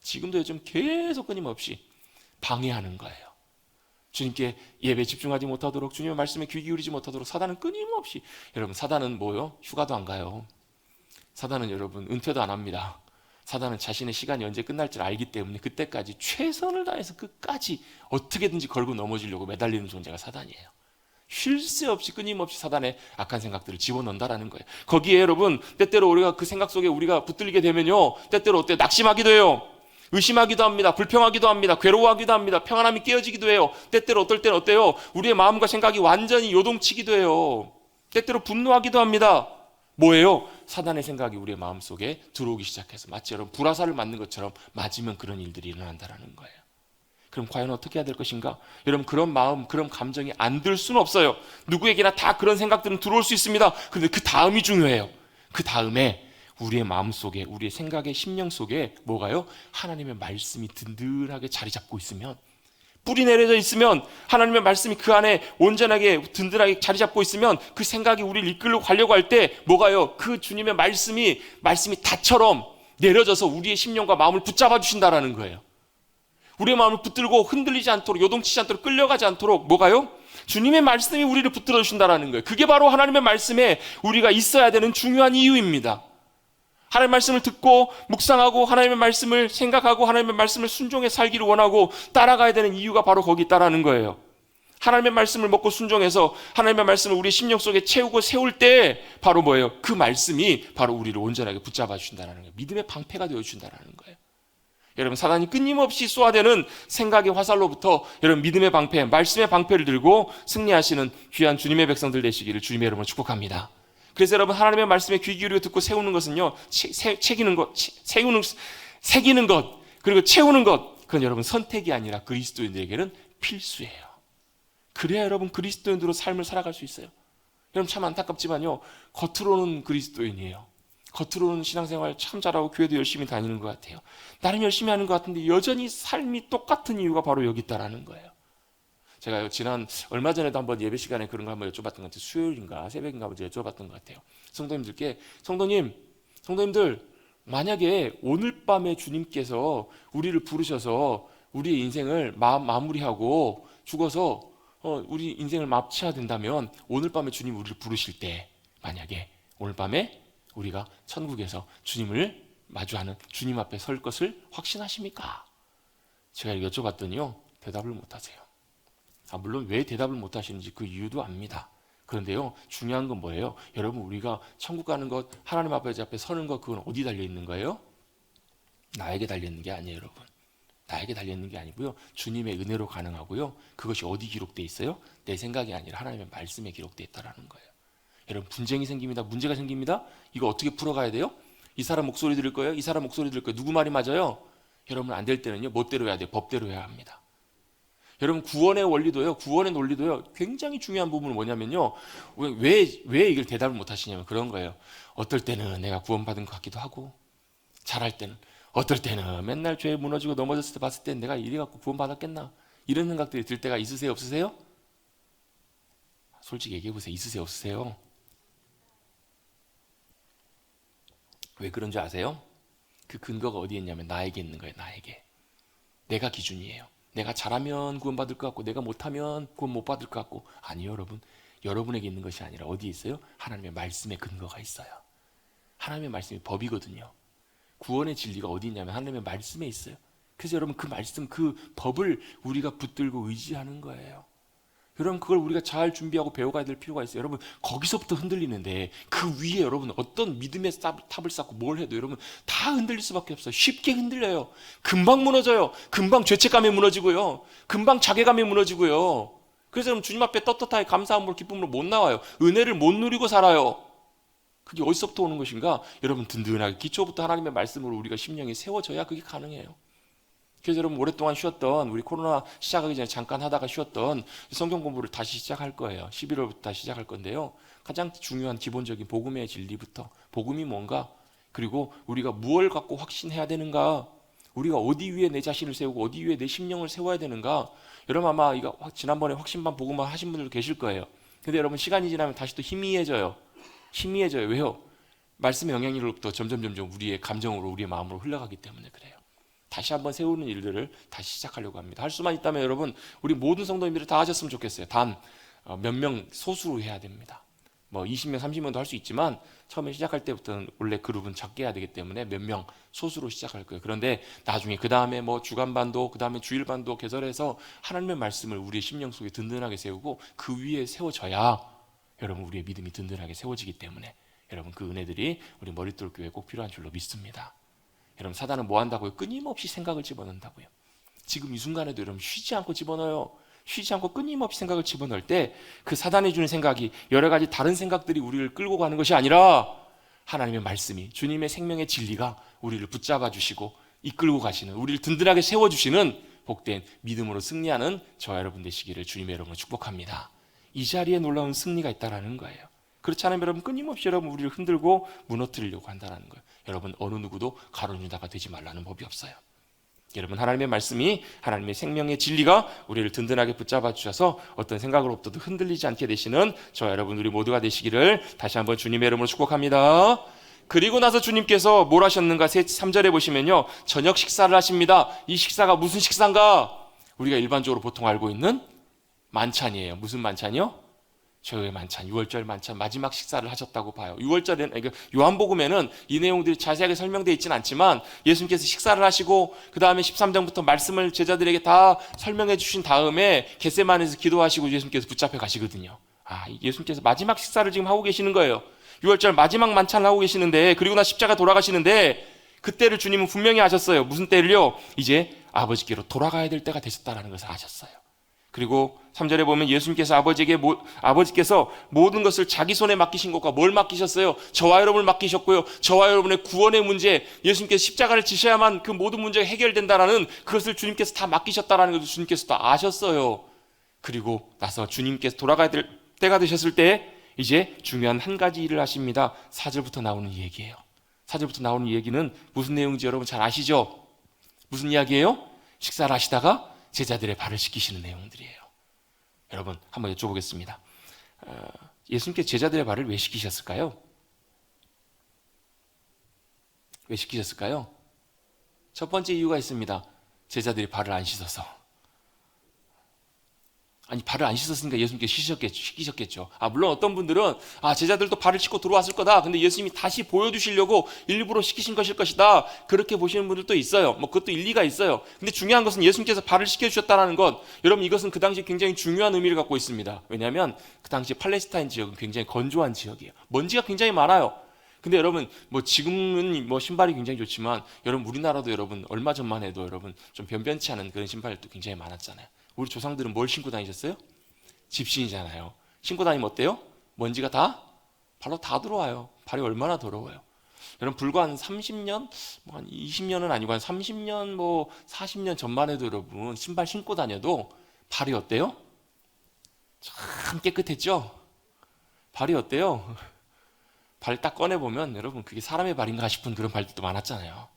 지금도 요즘 계속 끊임없이 방해하는 거예요. 주님께 예배 집중하지 못하도록 주님의 말씀에 귀 기울이지 못하도록 사단은 끊임없이 여러분 사단은 뭐요? 휴가도 안 가요. 사단은 여러분 은퇴도 안 합니다. 사단은 자신의 시간이 언제 끝날지 알기 때문에 그때까지 최선을 다해서 끝까지 어떻게든지 걸고 넘어지려고 매달리는 존재가 사단이에요. 쉴 새 없이 끊임없이 사단의 악한 생각들을 집어넣는다라는 거예요. 거기에 여러분 때때로 우리가 그 생각 속에 우리가 붙들리게 되면요 때때로 어때요? 낙심하기도 해요. 의심하기도 합니다. 불평하기도 합니다. 괴로워하기도 합니다. 평안함이 깨어지기도 해요. 때때로 어떨 때는 어때요? 우리의 마음과 생각이 완전히 요동치기도 해요. 때때로 분노하기도 합니다. 뭐예요? 사단의 생각이 우리의 마음속에 들어오기 시작해서 마치 여러분 불화살을 맞는 것처럼 맞으면 그런 일들이 일어난다는 거예요. 그럼 과연 어떻게 해야 될 것인가? 여러분 그런 마음, 그런 감정이 안 들 수는 없어요. 누구에게나 다 그런 생각들은 들어올 수 있습니다. 그런데 그 다음이 중요해요. 그 다음에 우리의 마음 속에, 우리의 생각의 심령 속에 뭐가요? 하나님의 말씀이 든든하게 자리 잡고 있으면, 뿌리 내려져 있으면, 하나님의 말씀이 그 안에 온전하게 든든하게 자리 잡고 있으면 그 생각이 우리를 이끌고 가려고 할 때 뭐가요? 그 주님의 말씀이 다처럼 내려져서 우리의 심령과 마음을 붙잡아 주신다라는 거예요. 우리의 마음을 붙들고 흔들리지 않도록, 요동치지 않도록, 끌려가지 않도록 뭐가요? 주님의 말씀이 우리를 붙들어 주신다라는 거예요. 그게 바로 하나님의 말씀에 우리가 있어야 되는 중요한 이유입니다. 하나님의 말씀을 듣고 묵상하고 하나님의 말씀을 생각하고 하나님의 말씀을 순종해 살기를 원하고 따라가야 되는 이유가 바로 거기 있다라는 거예요. 하나님의 말씀을 먹고 순종해서 하나님의 말씀을 우리 심령 속에 채우고 세울 때 바로 뭐예요? 그 말씀이 바로 우리를 온전하게 붙잡아 주신다는 거예요. 믿음의 방패가 되어 주신다는 거예요. 여러분 사단이 끊임없이 쏘아대는 생각의 화살로부터 여러분 믿음의 방패, 말씀의 방패를 들고 승리하시는 귀한 주님의 백성들 되시기를 주님의 이름으로 축복합니다. 그래서 여러분 하나님의 말씀에 귀 기울여 듣고 세우는 것은요 새기는 것 그리고 채우는 것 그건 여러분 선택이 아니라 그리스도인들에게는 필수예요. 그래야 여러분 그리스도인으로 삶을 살아갈 수 있어요. 여러분 참 안타깝지만요 겉으로는 그리스도인이에요. 겉으로는 신앙생활 참 잘하고 교회도 열심히 다니는 것 같아요. 나름 열심히 하는 것 같은데 여전히 삶이 똑같은 이유가 바로 여기 있다라는 거예요. 제가 얼마 전에도 한번 예배 시간에 그런 거 한번 여쭤봤던 것 같아요. 수요일인가 새벽인가 여쭤봤던 것 같아요. 성도님들께 성도님들 만약에 오늘 밤에 주님께서 우리를 부르셔서 우리의 인생을 마무리하고 죽어서 우리 인생을 마쳐야 된다면 오늘 밤에 주님 우리를 부르실 때 만약에 오늘 밤에 우리가 천국에서 주님을 마주하는 주님 앞에 설 것을 확신하십니까? 제가 여쭤봤더니요 대답을 못하세요. 물론 왜 대답을 못하시는지 그 이유도 압니다. 그런데요 중요한 건 뭐예요? 여러분 우리가 천국 가는 것 하나님 앞에 서는 것 그건 어디 달려있는 거예요? 나에게 달려있는 게 아니에요. 여러분 나에게 달려있는 게 아니고요 주님의 은혜로 가능하고요 그것이 어디 기록되어 있어요? 내 생각이 아니라 하나님의 말씀에 기록되어 있다는 거예요. 여러분 분쟁이 생깁니다. 문제가 생깁니다. 이거 어떻게 풀어가야 돼요? 이 사람 목소리 들을 거예요? 이 사람 목소리 들을 거예요? 누구 말이 맞아요? 여러분 안 될 때는요 멋대로 해야 돼요. 법대로 해야 합니다. 여러분 구원의 원리도요 구원의 논리도요 굉장히 중요한 부분은 뭐냐면요 왜 이걸 대답을 못 하시냐면 그런 거예요. 어떨 때는 내가 구원받은 것 같기도 하고 잘할 때는 어떨 때는 맨날 죄에 무너지고 넘어졌을 때 봤을 때 내가 이래 갖고 구원받았겠나 이런 생각들이 들 때가 있으세요 없으세요? 솔직히 얘기해 보세요. 있으세요 없으세요? 왜 그런 줄 아세요? 그 근거가 어디에 있냐면 나에게 있는 거예요. 나에게. 내가 기준이에요. 내가 잘하면 구원받을 것 같고 내가 못하면 구원 못 받을 것 같고 아니요 여러분. 여러분에게 있는 것이 아니라 어디에 있어요? 하나님의 말씀에 근거가 있어요. 하나님의 말씀이 법이거든요. 구원의 진리가 어디 있냐면 하나님의 말씀에 있어요. 그래서 여러분 그 말씀, 그 법을 우리가 붙들고 의지하는 거예요. 여러분 그걸 우리가 잘 준비하고 배워가야 될 필요가 있어요. 여러분 거기서부터 흔들리는데 그 위에 여러분 어떤 믿음의 탑을 쌓고 뭘 해도 여러분 다 흔들릴 수밖에 없어요. 쉽게 흔들려요. 금방 무너져요. 금방 죄책감에 무너지고요. 금방 자괴감에 무너지고요. 그래서 여러분 주님 앞에 떳떳하게 감사함으로 기쁨으로 못 나와요. 은혜를 못 누리고 살아요. 그게 어디서부터 오는 것인가? 여러분 든든하게 기초부터 하나님의 말씀으로 우리가 심령이 세워져야 그게 가능해요. 그래서 여러분 오랫동안 쉬었던 우리 코로나 시작하기 전에 잠깐 하다가 쉬었던 성경 공부를 다시 시작할 거예요. 11월부터 다시 시작할 건데요. 가장 중요한 기본적인 복음의 진리부터 복음이 뭔가 그리고 우리가 무엇을 갖고 확신해야 되는가 우리가 어디 위에 내 자신을 세우고 어디 위에 내 심령을 세워야 되는가 여러분 아마 이거 지난번에 확신반 복음화 하신 분들도 계실 거예요. 근데 여러분 시간이 지나면 다시 또 희미해져요. 희미해져요. 왜요? 말씀의 영향력으로부터 점점 우리의 감정으로 우리의 마음으로 흘러가기 때문에 그래요. 다시 한번 세우는 일들을 다시 시작하려고 합니다. 할 수만 있다면 여러분 우리 모든 성도님들이 다 하셨으면 좋겠어요. 단 몇 명 소수로 해야 됩니다. 뭐 20명 30명도 할 수 있지만 처음에 시작할 때부터는 원래 그룹은 작게 해야 되기 때문에 몇 명 소수로 시작할 거예요. 그런데 나중에 그 다음에 뭐 주간반도 그 다음에 주일반도 개설해서 하나님의 말씀을 우리의 심령 속에 든든하게 세우고 그 위에 세워져야 여러분 우리의 믿음이 든든하게 세워지기 때문에 여러분 그 은혜들이 우리 머릿돌 교회에 꼭 필요한 줄로 믿습니다. 여러분 사단은 뭐 한다고요? 끊임없이 생각을 집어넣는다고요. 지금 이 순간에도 여러분 쉬지 않고 집어넣어요. 쉬지 않고 끊임없이 생각을 집어넣을 때 그 사단이 주는 생각이 여러 가지 다른 생각들이 우리를 끌고 가는 것이 아니라 하나님의 말씀이 주님의 생명의 진리가 우리를 붙잡아 주시고 이끌고 가시는 우리를 든든하게 세워주시는 복된 믿음으로 승리하는 저와 여러분 되시기를 주님의 이름으로 축복합니다. 이 자리에 놀라운 승리가 있다는 거예요. 그렇지 않으면 여러분 끊임없이 여러분 우리를 흔들고 무너뜨리려고 한다는 거예요. 여러분 어느 누구도 가룟 유다가 되지 말라는 법이 없어요. 여러분 하나님의 말씀이 하나님의 생명의 진리가 우리를 든든하게 붙잡아 주셔서 어떤 생각으로부터도 흔들리지 않게 되시는 저와 여러분 우리 모두가 되시기를 다시 한번 주님의 이름으로 축복합니다. 그리고 나서 주님께서 뭘 하셨는가 3절에 보시면요 저녁 식사를 하십니다. 이 식사가 무슨 식사인가? 우리가 일반적으로 보통 알고 있는 만찬이에요. 무슨 만찬이요? 최후의 만찬, 6월절 만찬 마지막 식사를 하셨다고 봐요. 6월절에는 그러니까 요한복음에는 이 내용들이 자세하게 설명되어 있지는 않지만 예수님께서 식사를 하시고 그 다음에 13장부터 말씀을 제자들에게 다 설명해 주신 다음에 겟세마네에서 기도하시고 예수님께서 붙잡혀 가시거든요. 예수님께서 마지막 식사를 지금 하고 계시는 거예요. 6월절 마지막 만찬을 하고 계시는데 그리고 나 십자가 돌아가시는데 그때를 주님은 분명히 아셨어요. 무슨 때를요? 이제 아버지께로 돌아가야 될 때가 되셨다는 것을 아셨어요. 그리고 3절에 보면 예수님께서 아버지께서 모든 것을 자기 손에 맡기신 것과 뭘 맡기셨어요? 저와 여러분을 맡기셨고요. 저와 여러분의 구원의 문제, 예수님께서 십자가를 지셔야만 그 모든 문제가 해결된다라는 그것을 주님께서 다 맡기셨다라는 것을 주님께서 다 아셨어요. 그리고 나서 주님께서 돌아가야 될 때가 되셨을 때 이제 중요한 한 가지 일을 하십니다. 4절부터 나오는 얘기예요. 4절부터 나오는 얘기는 무슨 내용인지 여러분 잘 아시죠? 무슨 이야기예요? 식사를 하시다가 제자들의 발을 씻기시는 내용들이에요. 여러분 한번 여쭤보겠습니다. 예수님께서 제자들의 발을 왜 씻기셨을까요? 왜 씻기셨을까요? 첫 번째 이유가 있습니다. 제자들이 발을 안 씻어서. 아니 발을 안 씻었으니까 예수님께서 씻기셨겠죠. 물론 어떤 분들은 제자들도 발을 씻고 들어왔을 거다. 근데 예수님이 다시 보여주시려고 일부러 씻기신 것일 것이다. 그렇게 보시는 분들도 있어요. 그것도 일리가 있어요. 근데 중요한 것은 예수님께서 발을 씻겨주셨다는 것. 여러분 이것은 그 당시 굉장히 중요한 의미를 갖고 있습니다. 왜냐하면 그 당시 팔레스타인 지역은 굉장히 건조한 지역이에요. 먼지가 굉장히 많아요. 근데 여러분 지금은 신발이 굉장히 좋지만 여러분 우리나라도 여러분 얼마 전만 해도 여러분 좀 변변치 않은 그런 신발도 굉장히 많았잖아요. 우리 조상들은 뭘 신고 다니셨어요? 집신이잖아요. 신고 다니면 어때요? 먼지가 발로 다 들어와요. 발이 얼마나 더러워요. 여러분 불과 한 30년, 한 20년은 아니고 한 30년, 40년 전만 해도 여러분 신발 신고 다녀도 발이 어때요? 참 깨끗했죠? 발이 어때요? 발 딱 꺼내보면 여러분 그게 사람의 발인가 싶은 그런 발들도 많았잖아요.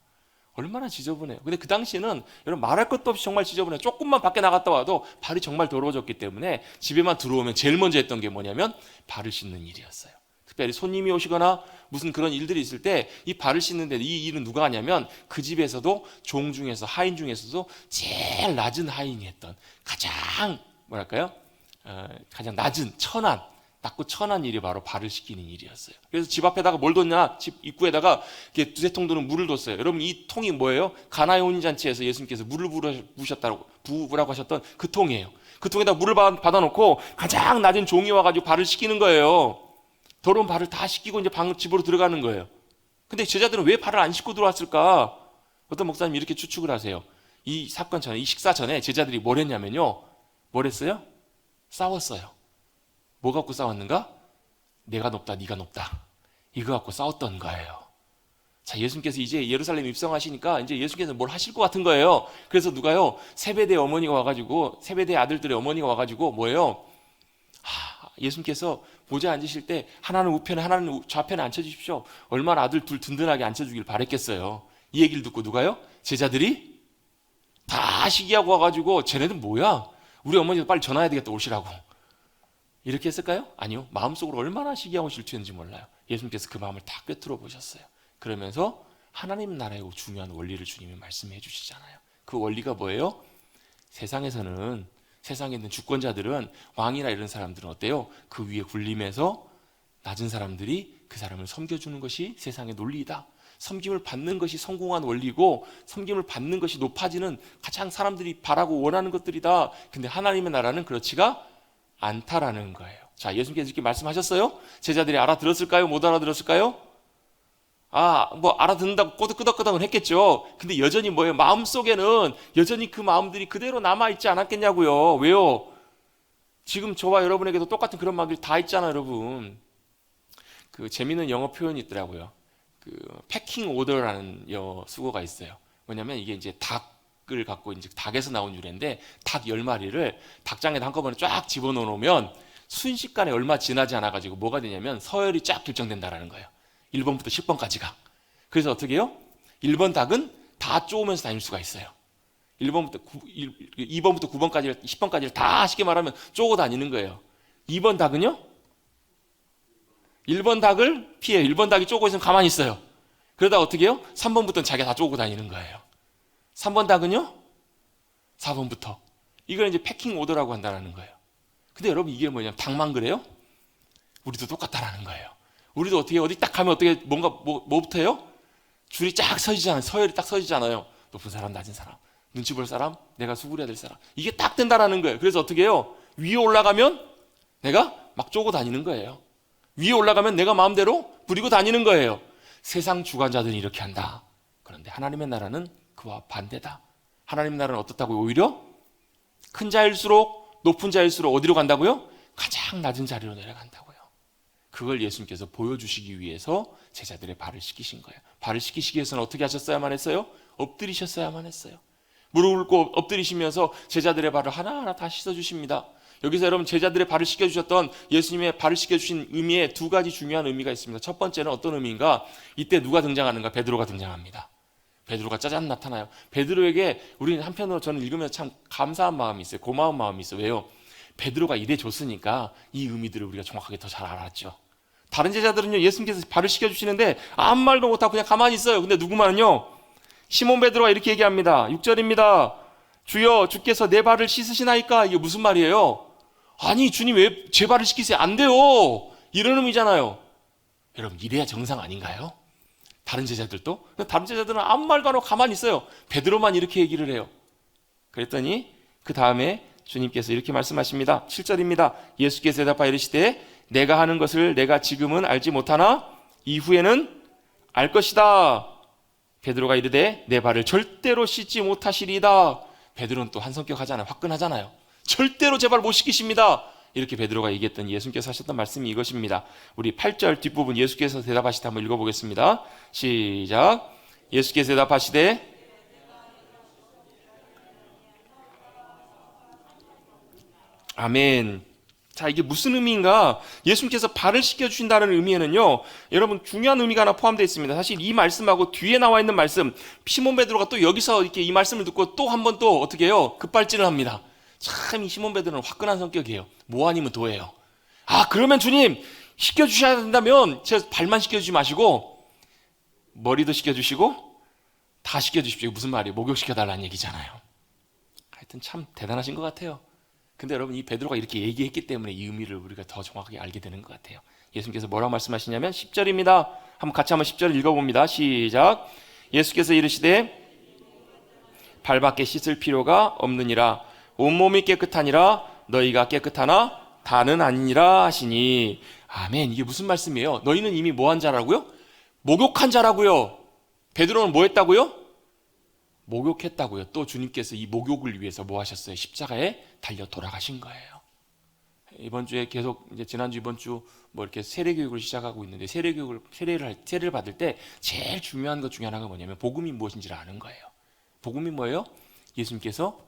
얼마나 지저분해요. 근데 그 당시에는 여러분 말할 것도 없이 정말 지저분해요. 조금만 밖에 나갔다 와도 발이 정말 더러워졌기 때문에 집에만 들어오면 제일 먼저 했던 게 뭐냐면 발을 씻는 일이었어요. 특별히 손님이 오시거나 무슨 그런 일들이 있을 때 이 발을 씻는데 이 일은 누가 하냐면 그 집에서도 종 중에서 하인 중에서도 제일 낮은 하인이 했던 가장 뭐랄까요? 가장 낮은 낮고 천한 일이 바로 발을 씻기는 일이었어요. 그래서 집 앞에다가 뭘 뒀냐? 집 입구에다가 이렇게 두세 통 드는 물을 뒀어요. 여러분 이 통이 뭐예요? 가나의 혼인잔치에서 예수님께서 물을 부으라고 하셨던 그 통이에요. 그 통에다 물을 받아놓고 가장 낮은 종이 와가지고 발을 씻기는 거예요. 더러운 발을 다 씻기고 이제 집으로 들어가는 거예요. 근데 제자들은 왜 발을 안 씻고 들어왔을까? 어떤 목사님이 이렇게 추측을 하세요. 이 사건 전에, 이 식사 전에 제자들이 뭘 했냐면요. 뭘 했어요? 싸웠어요. 뭐 갖고 싸웠는가? 내가 높다, 네가 높다. 이거 갖고 싸웠던 거예요. 자, 예수님께서 이제 예루살렘 입성하시니까 이제 예수님께서 뭘 하실 것 같은 거예요. 그래서 누가요? 세베대 어머니가 와가지고, 세베대 아들들의 어머니가 와가지고 뭐예요? 예수님께서 보좌에 앉으실 때 하나는 우편에 하나는 좌편에 앉혀주십시오. 얼마나 아들 둘 든든하게 앉혀주길 바랬겠어요. 이 얘기를 듣고 누가요? 제자들이 다 시기하고 와가지고 쟤네들 뭐야? 우리 어머니도 빨리 전화해야 되겠다 오시라고. 이렇게 했을까요? 아니요. 마음속으로 얼마나 시기하고 질투했는지 몰라요. 예수님께서 그 마음을 다 꿰뚫어 보셨어요. 그러면서 하나님 나라의 중요한 원리를 주님이 말씀해 주시잖아요. 그 원리가 뭐예요? 세상에 있는 주권자들은 왕이나 이런 사람들은 어때요? 그 위에 군림해서 낮은 사람들이 그 사람을 섬겨주는 것이 세상의 논리이다. 섬김을 받는 것이 성공한 원리고 섬김을 받는 것이 높아지는 가장 사람들이 바라고 원하는 것들이다. 근데 하나님의 나라는 그렇지가 않다라는 거예요. 자, 예수님께서 이렇게 말씀하셨어요? 제자들이 알아들었을까요? 못 알아들었을까요? 뭐 알아듣는다고 끄덕끄덕은 했겠죠. 근데 여전히 뭐예요? 마음속에는 여전히 그 마음들이 그대로 남아있지 않았겠냐고요. 왜요? 지금 저와 여러분에게도 똑같은 그런 마음들이 다 있잖아요, 여러분. 그 재미있는 영어 표현이 있더라고요. 그 패킹 오더라는 수어가 있어요. 뭐냐면 이게 이제 닭을 갖고 이제 닭에서 나온 유래인데 닭 10마리를 닭장에다 한꺼번에 쫙 집어넣으면 순식간에 얼마 지나지 않아가지고 뭐가 되냐면 서열이 쫙 결정된다라는 거예요. 1번부터 10번까지가. 그래서 어떻게 해요? 1번 닭은 다 쪼으면서 다닐 수가 있어요. 2번부터 9번까지, 10번까지를 다 쉽게 말하면 쪼고 다니는 거예요. 2번 닭은요? 1번 닭을 피해요. 1번 닭이 쪼고 있으면 가만히 있어요. 그러다 어떻게 해요? 3번부터는 자기가 다 쪼고 다니는 거예요. 3번 닭은요? 4번부터. 이걸 이제 패킹 오더라고 한다는 거예요. 근데 여러분 이게 뭐냐면 닭만 그래요? 우리도 똑같다라는 거예요. 우리도 어떻게 어디 딱 가면 어떻게 뭔가 뭐부터 해요? 줄이 쫙 서지잖아요. 서열이 딱 서지잖아요. 높은 사람, 낮은 사람, 눈치 볼 사람, 내가 수그려야 될 사람. 이게 딱 된다라는 거예요. 그래서 어떻게 해요? 위에 올라가면 내가 막 쪼고 다니는 거예요. 위에 올라가면 내가 마음대로 부리고 다니는 거예요. 세상 주관자들은 이렇게 한다. 그런데 하나님의 나라는 그와 반대다. 하나님의 나라는 어떻다고요? 오히려 큰 자일수록 높은 자일수록 어디로 간다고요? 가장 낮은 자리로 내려간다고요. 그걸 예수님께서 보여주시기 위해서 제자들의 발을 씻기신 거예요. 발을 씻기시기 위해서는 어떻게 하셨어야만 했어요? 엎드리셨어야만 했어요. 무릎을 꿇고 엎드리시면서 제자들의 발을 하나하나 다 씻어주십니다. 여기서 여러분 제자들의 발을 씻겨주셨던 예수님의 발을 씻겨주신 의미에 두 가지 중요한 의미가 있습니다. 첫 번째는 어떤 의미인가? 이때 누가 등장하는가? 베드로가 등장합니다. 베드로가 짜잔 나타나요. 베드로에게 우리는 한편으로 저는 읽으면서 참 감사한 마음이 있어요. 고마운 마음이 있어요. 왜요? 베드로가 이래 줬으니까 이 의미들을 우리가 정확하게 더 잘 알았죠. 다른 제자들은요, 예수님께서 발을 씻겨주시는데 아무 말도 못하고 그냥 가만히 있어요. 근데 누구만은요, 시몬 베드로가 이렇게 얘기합니다. 6절입니다. 주여, 주께서 내 발을 씻으시나이까? 이게 무슨 말이에요? 아니, 주님 왜 제 발을 씻기세요? 안 돼요. 이런 의미잖아요. 여러분, 이래야 정상 아닌가요? 다른 제자들도? 다른 제자들은 아무 말도 안 하고 가만히 있어요. 베드로만 이렇게 얘기를 해요. 그랬더니 그 다음에 주님께서 이렇게 말씀하십니다. 7절입니다. 예수께서 대답하여 이르시되 내가 하는 것을 내가 지금은 알지 못하나 이후에는 알 것이다. 베드로가 이르되 내 발을 절대로 씻지 못하시리이다. 베드로는 또 한 성격 하잖아요. 화끈하잖아요. 절대로 제 발 못 씻기십니다. 이렇게 베드로가 얘기했던 예수님께서 하셨던 말씀이 이것입니다. 우리 8절 뒷부분 예수께서 대답하시되 한번 읽어보겠습니다. 시작. 예수께서 대답하시되 아멘. 자, 이게 무슨 의미인가? 예수님께서 발을 씻겨주신다는 의미에는요, 여러분 중요한 의미가 하나 포함되어 있습니다. 사실 이 말씀하고 뒤에 나와 있는 말씀, 시몬 베드로가 또 여기서 이렇게 이 말씀을 듣고 또 한 번 또 어떻게 해요? 급발진을 합니다. 참 이 시몬 베드로는 화끈한 성격이에요. 뭐 아니면 도예요. 아, 그러면 주님 씻겨주셔야 된다면 제 발만 씻겨주지 마시고 머리도 씻겨주시고 다 씻겨주십시오. 무슨 말이에요? 목욕시켜달라는 얘기잖아요. 하여튼 참 대단하신 것 같아요. 근데 여러분 이 베드로가 이렇게 얘기했기 때문에 이 의미를 우리가 더 정확하게 알게 되는 것 같아요. 예수님께서 뭐라고 말씀하시냐면 10절입니다. 같이 한번 10절 읽어봅니다. 시작. 예수께서 이르시되 발밖에 씻을 필요가 없느니라. 온몸이 깨끗하니라. 너희가 깨끗하나 다는 아니니라 하시니. 아멘. 이게 무슨 말씀이에요? 너희는 이미 뭐한 자라고요? 목욕한 자라고요. 베드로는 뭐 했다고요? 목욕했다고요. 또 주님께서 이 목욕을 위해서 뭐 하셨어요? 십자가에 달려 돌아가신 거예요. 이번 주에 계속 이제 지난주 이번 주 뭐 이렇게 세례 교육을 시작하고 있는데 세례를 받을 때 제일 중요한 것 중에 하나가 뭐냐면 복음이 무엇인지를 아는 거예요. 복음이 뭐예요? 예수님께서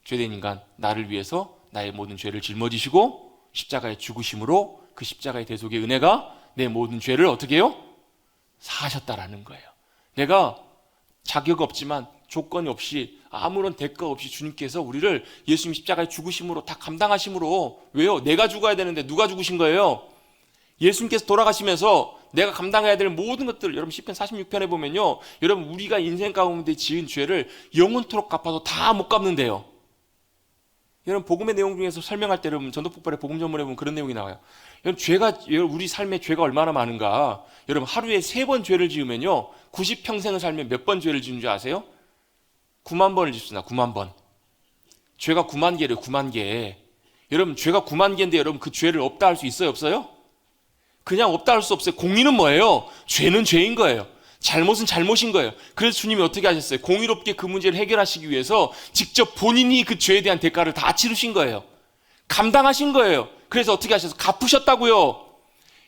죄된 인간 나를 위해서 나의 모든 죄를 짊어지시고 십자가에 죽으심으로 그 십자가의 대속의 은혜가 내 모든 죄를 어떻게 해요? 사하셨다라는 거예요. 내가 자격 없지만 조건이 없이 아무런 대가 없이 주님께서 우리를 예수님 십자가의 죽으심으로 다 감당하심으로. 왜요? 내가 죽어야 되는데 누가 죽으신 거예요? 예수님께서 돌아가시면서 내가 감당해야 될 모든 것들을, 여러분 시편 46편에 보면요, 여러분 우리가 인생 가운데 지은 죄를 영원토록 갚아도 다 못 갚는데요. 여러분 복음의 내용 중에서 설명할 때 여러분 전도폭발의 복음 전문에 보면 그런 내용이 나와요. 여러분 우리 삶에 죄가 얼마나 많은가. 여러분 하루에 3번 죄를 지으면요 90평생을 살면 몇 번 죄를 지은 줄 아세요? 9만 번을 짓습니다. 9만 번. 죄가 9만 개래요. 9만 개. 여러분 죄가 9만 개인데 여러분 그 죄를 없다 할 수 있어요? 없어요? 그냥 없다 할 수 없어요. 공의는 뭐예요? 죄는 죄인 거예요. 잘못은 잘못인 거예요. 그래서 주님이 어떻게 하셨어요? 공의롭게 그 문제를 해결하시기 위해서 직접 본인이 그 죄에 대한 대가를 다 치르신 거예요. 감당하신 거예요. 그래서 어떻게 하셔서 갚으셨다고요.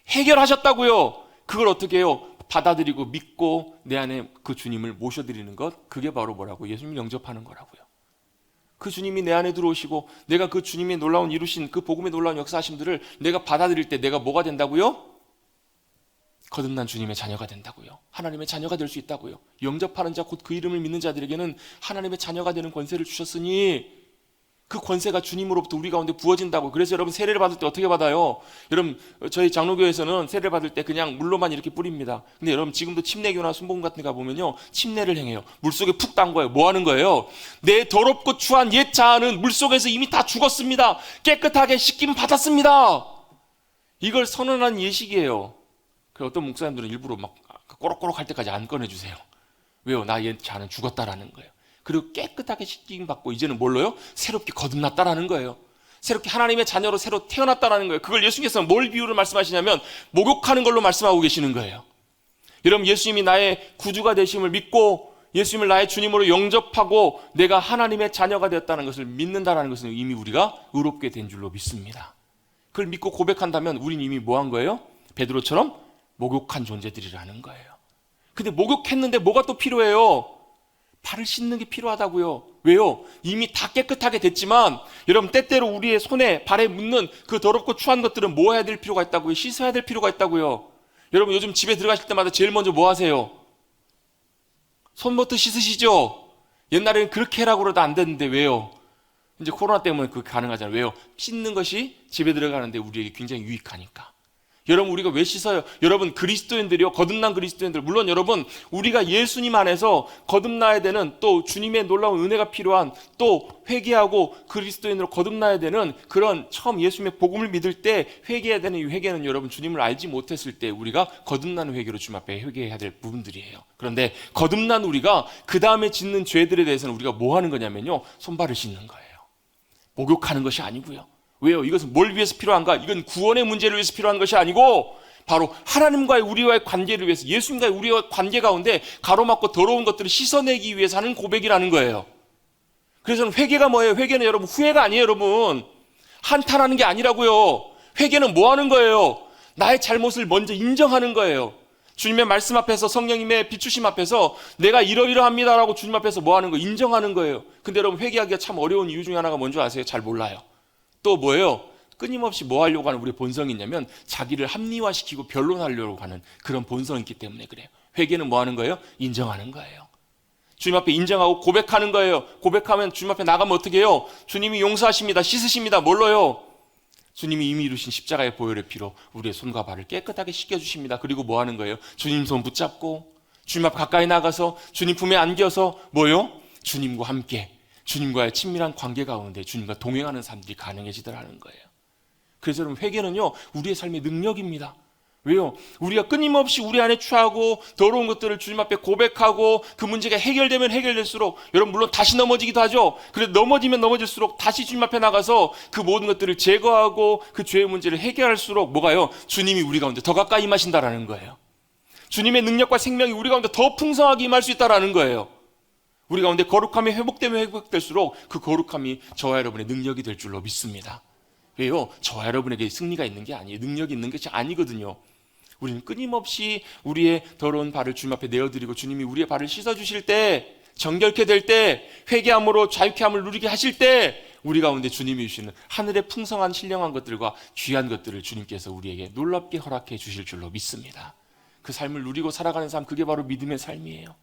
해결하셨다고요. 그걸 어떻게 해요? 받아들이고 믿고 내 안에 그 주님을 모셔드리는 것, 그게 바로 뭐라고? 예수님 영접하는 거라고요. 그 주님이 내 안에 들어오시고 내가 그 주님의 놀라운 이루신 그 복음의 놀라운 역사하심들을 내가 받아들일 때 내가 뭐가 된다고요? 거듭난 주님의 자녀가 된다고요. 하나님의 자녀가 될 수 있다고요. 영접하는 자 곧 그 이름을 믿는 자들에게는 하나님의 자녀가 되는 권세를 주셨으니 그 권세가 주님으로부터 우리 가운데 부어진다고. 그래서 여러분 세례를 받을 때 어떻게 받아요? 여러분 저희 장로교에서는 세례를 받을 때 그냥 물로만 이렇게 뿌립니다. 근데 여러분 지금도 침례교나 순복음 같은 데 가보면요 침례를 행해요. 물속에 푹 담궈요. 뭐 하는 거예요? 내 더럽고 추한 옛 자아는 물속에서 이미 다 죽었습니다. 깨끗하게 씻김 받았습니다. 이걸 선언한 예식이에요. 그래서 어떤 목사님들은 일부러 막 꼬록꼬록 할 때까지 안 꺼내주세요. 왜요? 나 옛 자아는 죽었다라는 거예요. 그리고 깨끗하게 씻김 받고 이제는 뭘로요? 새롭게 거듭났다라는 거예요. 새롭게 하나님의 자녀로 새로 태어났다라는 거예요. 그걸 예수님께서 뭘 비유를 말씀하시냐면 목욕하는 걸로 말씀하고 계시는 거예요. 여러분 예수님이 나의 구주가 되심을 믿고 예수님을 나의 주님으로 영접하고 내가 하나님의 자녀가 되었다는 것을 믿는다는 것은 이미 우리가 의롭게 된 줄로 믿습니다. 그걸 믿고 고백한다면 우린 이미 뭐 한 거예요? 베드로처럼 목욕한 존재들이라는 거예요. 근데 목욕했는데 뭐가 또 필요해요? 발을 씻는 게 필요하다고요. 왜요? 이미 다 깨끗하게 됐지만 여러분 때때로 우리의 손에 발에 묻는 그 더럽고 추한 것들은 뭐 해야 될 필요가 있다고요? 씻어야 될 필요가 있다고요. 여러분 요즘 집에 들어가실 때마다 제일 먼저 뭐 하세요? 손부터 씻으시죠? 옛날에는 그렇게 하라고 그러다 안 됐는데 왜요? 이제 코로나 때문에 그게 가능하잖아요. 왜요? 씻는 것이 집에 들어가는데 우리에게 굉장히 유익하니까. 여러분 우리가 왜 씻어요? 여러분 그리스도인들이요, 거듭난 그리스도인들, 물론 여러분 우리가 예수님 안에서 거듭나야 되는, 또 주님의 놀라운 은혜가 필요한, 또 회개하고 그리스도인으로 거듭나야 되는 그런, 처음 예수님의 복음을 믿을 때 회개해야 되는 이 회개는 여러분 주님을 알지 못했을 때 우리가 거듭나는 회개로 주님 앞에 회개해야 될 부분들이에요. 그런데 거듭난 우리가 그 다음에 짓는 죄들에 대해서는 우리가 뭐 하는 거냐면요, 손발을 씻는 거예요. 목욕하는 것이 아니고요. 왜요? 이것은 뭘 위해서 필요한가? 이건 구원의 문제를 위해서 필요한 것이 아니고 바로 하나님과의 우리와의 관계를 위해서, 예수님과의 우리와의 관계 가운데 가로막고 더러운 것들을 씻어내기 위해서 하는 고백이라는 거예요. 그래서 회개가 뭐예요? 회개는 여러분 후회가 아니에요. 여러분 한탄하는 게 아니라고요. 회개는 뭐 하는 거예요? 나의 잘못을 먼저 인정하는 거예요. 주님의 말씀 앞에서, 성령님의 비추심 앞에서 내가 이러이러합니다라고 주님 앞에서 뭐 하는 거예요? 인정하는 거예요. 근데 여러분 회개하기가 참 어려운 이유 중에 하나가 뭔지 아세요? 잘 몰라요. 또 뭐예요? 끊임없이 뭐 하려고 하는 우리의 본성이 있냐면 자기를 합리화시키고 변론하려고 하는 그런 본성이 있기 때문에 그래요. 회개는 뭐 하는 거예요? 인정하는 거예요. 주님 앞에 인정하고 고백하는 거예요. 고백하면 주님 앞에 나가면 어떻게 해요? 주님이 용서하십니다. 씻으십니다. 뭘로요? 주님이 이미 이루신 십자가의 보혈의 피로 우리의 손과 발을 깨끗하게 씻겨주십니다. 그리고 뭐 하는 거예요? 주님 손 붙잡고 주님 앞 가까이 나가서 주님 품에 안겨서 뭐요? 주님과 함께 주님과의 친밀한 관계 가운데 주님과 동행하는 삶들이 가능해지더라는 거예요. 그래서 여러분 회개는요 우리의 삶의 능력입니다. 왜요? 우리가 끊임없이 우리 안에 취하고 더러운 것들을 주님 앞에 고백하고 그 문제가 해결되면 해결될수록 여러분 물론 다시 넘어지기도 하죠. 그래도 넘어지면 넘어질수록 다시 주님 앞에 나가서 그 모든 것들을 제거하고 그 죄의 문제를 해결할수록 뭐가요? 주님이 우리 가운데 더 가까이 임하신다라는 거예요. 주님의 능력과 생명이 우리 가운데 더 풍성하게 임할 수 있다라는 거예요. 우리 가운데 거룩함이 회복되면 회복될수록 그 거룩함이 저와 여러분의 능력이 될 줄로 믿습니다. 왜요? 저와 여러분에게 승리가 있는 게 아니에요. 능력이 있는 것이 아니거든요. 우리는 끊임없이 우리의 더러운 발을 주님 앞에 내어드리고 주님이 우리의 발을 씻어주실 때, 정결케 될 때, 회개함으로 자유케함을 누리게 하실 때 우리 가운데 주님이 주시는 하늘의 풍성한 신령한 것들과 귀한 것들을 주님께서 우리에게 놀랍게 허락해 주실 줄로 믿습니다. 그 삶을 누리고 살아가는 삶, 그게 바로 믿음의 삶이에요.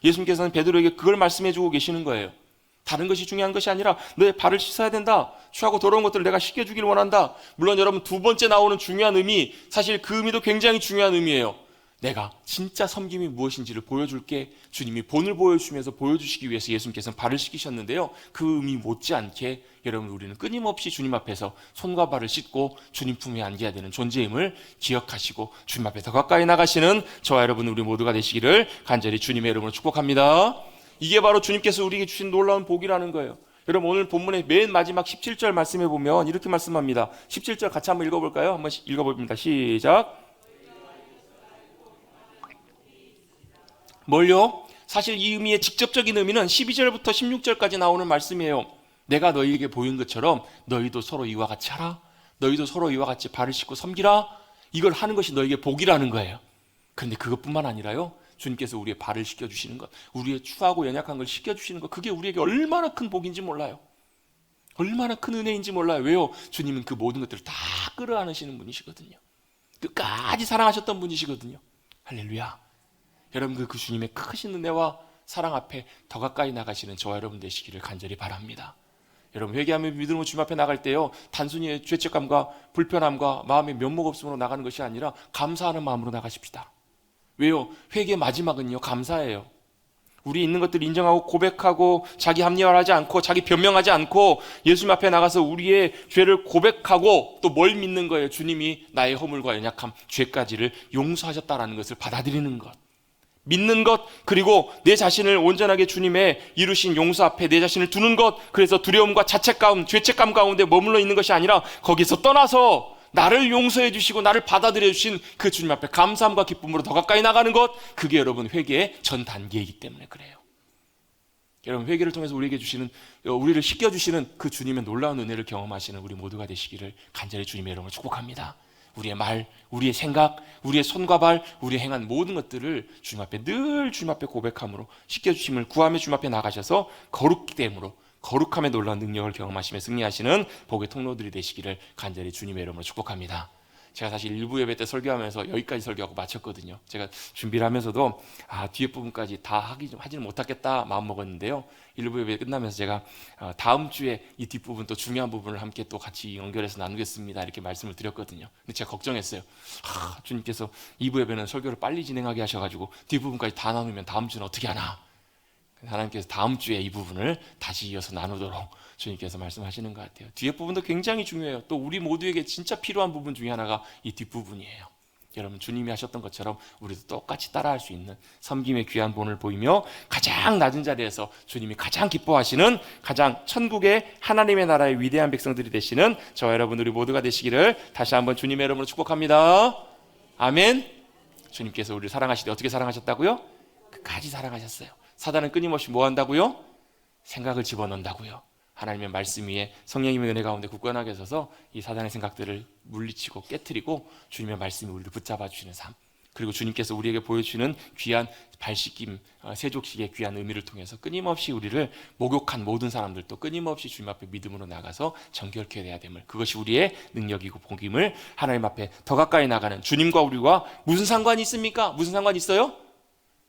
예수님께서는 베드로에게 그걸 말씀해 주고 계시는 거예요. 다른 것이 중요한 것이 아니라 너의 발을 씻어야 된다. 취하고 더러운 것들을 내가 씻겨주길 원한다. 물론 여러분 두 번째 나오는 중요한 의미, 사실 그 의미도 굉장히 중요한 의미예요. 내가 진짜 섬김이 무엇인지를 보여줄게. 주님이 본을 보여주시면서 보여주시기 위해서 예수님께서는 발을 씻기셨는데요. 그 의미 못지않게 여러분 우리는 끊임없이 주님 앞에서 손과 발을 씻고 주님 품에 안겨야 되는 존재임을 기억하시고 주님 앞에 더 가까이 나가시는 저와 여러분 우리 모두가 되시기를 간절히 주님의 이름으로 축복합니다. 이게 바로 주님께서 우리에게 주신 놀라운 복이라는 거예요. 여러분 오늘 본문의 맨 마지막 17절 말씀해 보면 이렇게 말씀합니다. 17절 같이 한번 읽어볼까요? 한번 읽어봅니다. 시작. 뭘요? 사실 이 의미의 직접적인 의미는 12절부터 16절까지 나오는 말씀이에요. 내가 너희에게 보인 것처럼 너희도 서로 이와 같이 하라. 너희도 서로 이와 같이 발을 씻고 섬기라. 이걸 하는 것이 너희에게 복이라는 거예요. 그런데 그것뿐만 아니라요. 주님께서 우리의 발을 씻겨주시는 것, 우리의 추하고 연약한 걸 씻겨주시는 것, 그게 우리에게 얼마나 큰 복인지 몰라요. 얼마나 큰 은혜인지 몰라요. 왜요? 주님은 그 모든 것들을 다 끌어안으시는 분이시거든요. 끝까지 사랑하셨던 분이시거든요. 할렐루야. 여러분 그 주님의 크신 은혜와 사랑 앞에 더 가까이 나가시는 저와 여러분 되시기를 간절히 바랍니다. 여러분 회개하며 믿음으로 주님 앞에 나갈 때요 단순히 죄책감과 불편함과 마음의 면목 없음으로 나가는 것이 아니라 감사하는 마음으로 나가십시다. 왜요? 회개의 마지막은요 감사예요. 우리 있는 것들을 인정하고 고백하고 자기 합리화하지 않고 자기 변명하지 않고 예수님 앞에 나가서 우리의 죄를 고백하고 또 뭘 믿는 거예요? 주님이 나의 허물과 연약함, 죄까지를 용서하셨다라는 것을 받아들이는 것, 믿는 것, 그리고 내 자신을 온전하게 주님의 이루신 용서 앞에 내 자신을 두는 것. 그래서 두려움과 자책감, 죄책감 가운데 머물러 있는 것이 아니라 거기서 떠나서 나를 용서해 주시고 나를 받아들여 주신 그 주님 앞에 감사함과 기쁨으로 더 가까이 나가는 것, 그게 여러분 회개의 전 단계이기 때문에 그래요. 여러분 회개를 통해서 우리에게 주시는, 우리를 씻겨주시는 그 주님의 놀라운 은혜를 경험하시는 우리 모두가 되시기를 간절히 주님의 이름으로 축복합니다. 우리의 말, 우리의 생각, 우리의 손과 발, 우리의 행한 모든 것들을 주님 앞에 늘 주님 앞에 고백함으로 씻겨주심을 구하며 주님 앞에 나가셔서 거룩됨으로 거룩함의 놀라운 능력을 경험하시며 승리하시는 복의 통로들이 되시기를 간절히 주님의 이름으로 축복합니다. 제가 사실 일부 예배 때 설교하면서 여기까지 설교하고 마쳤거든요. 제가 준비를 하면서도 뒤에 부분까지 다 하지는 못하겠다 마음먹었는데요. 일부 예배 끝나면서 제가 다음 주에 이 뒷부분 또 중요한 부분을 함께 또 같이 연결해서 나누겠습니다 이렇게 말씀을 드렸거든요. 근데 제가 걱정했어요. 주님께서 2부 예배는 설교를 빨리 진행하게 하셔가지고 뒷부분까지 다 나누면 다음 주는 어떻게 하나. 하나님께서 다음 주에 이 부분을 다시 이어서 나누도록 주님께서 말씀하시는 것 같아요. 뒤에 부분도 굉장히 중요해요. 또 우리 모두에게 진짜 필요한 부분 중에 하나가 이 뒷부분이에요. 여러분 주님이 하셨던 것처럼 우리도 똑같이 따라할 수 있는 섬김의 귀한 본을 보이며 가장 낮은 자리에서 주님이 가장 기뻐하시는 가장 천국의 하나님의 나라의 위대한 백성들이 되시는 저와 여러분 우리 모두가 되시기를 다시 한번 주님의 이름으로 축복합니다. 아멘. 주님께서 우리를 사랑하시되 어떻게 사랑하셨다고요? 끝까지 사랑하셨어요. 사단은 끊임없이 뭐 한다고요? 생각을 집어넣는다고요. 하나님의 말씀 위에 성령님의 은혜 가운데 굳건하게 서서 이 사단의 생각들을 물리치고 깨트리고 주님의 말씀이 우리를 붙잡아 주시는 삶, 그리고 주님께서 우리에게 보여주시는 귀한 발씻김, 세족식의 귀한 의미를 통해서 끊임없이 우리를 목욕한 모든 사람들도 끊임없이 주님 앞에 믿음으로 나가서 정결케 돼야 됨을, 그것이 우리의 능력이고 복임을, 하나님 앞에 더 가까이 나가는 주님과 우리와 무슨 상관이 있습니까? 무슨 상관이 있어요?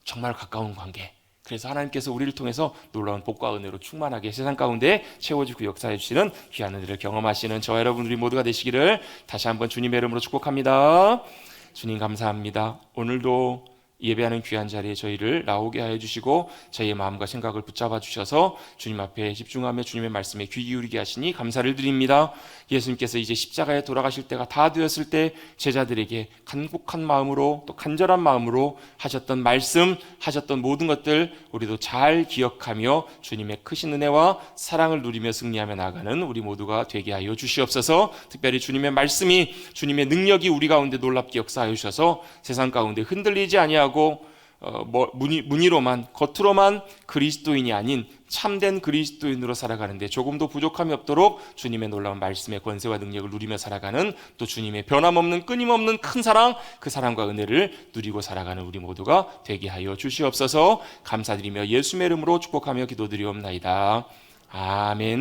정말 가까운 관계. 그래서 하나님께서 우리를 통해서 놀라운 복과 은혜로 충만하게 세상 가운데 채워주고 역사해 주시는 귀한 은혜를 경험하시는 저와 여러분들이 모두가 되시기를 다시 한번 주님의 이름으로 축복합니다. 주님 감사합니다. 오늘도 예배하는 귀한 자리에 저희를 나오게 하여 주시고 저희의 마음과 생각을 붙잡아 주셔서 주님 앞에 집중하며 주님의 말씀에 귀 기울이게 하시니 감사를 드립니다. 예수님께서 이제 십자가에 돌아가실 때가 다 되었을 때 제자들에게 간곡한 마음으로 또 간절한 마음으로 하셨던 말씀, 하셨던 모든 것들 우리도 잘 기억하며 주님의 크신 은혜와 사랑을 누리며 승리하며 나가는 우리 모두가 되게 하여 주시옵소서. 특별히 주님의 말씀이, 주님의 능력이 우리 가운데 놀랍게 역사하여 주셔서 세상 가운데 흔들리지 아니하고 무늬로만, 겉으로만 그리스도인이 아닌 참된 그리스도인으로 살아가는데 조금도 부족함이 없도록 주님의 놀라운 말씀의 권세와 능력을 누리며 살아가는, 또 주님의 변함없는 끊임없는 큰 사랑, 그 사랑과 은혜를 누리고 살아가는 우리 모두가 되게 하여 주시옵소서. 감사드리며 예수의 이름으로 축복하며 기도드리옵나이다. 아멘.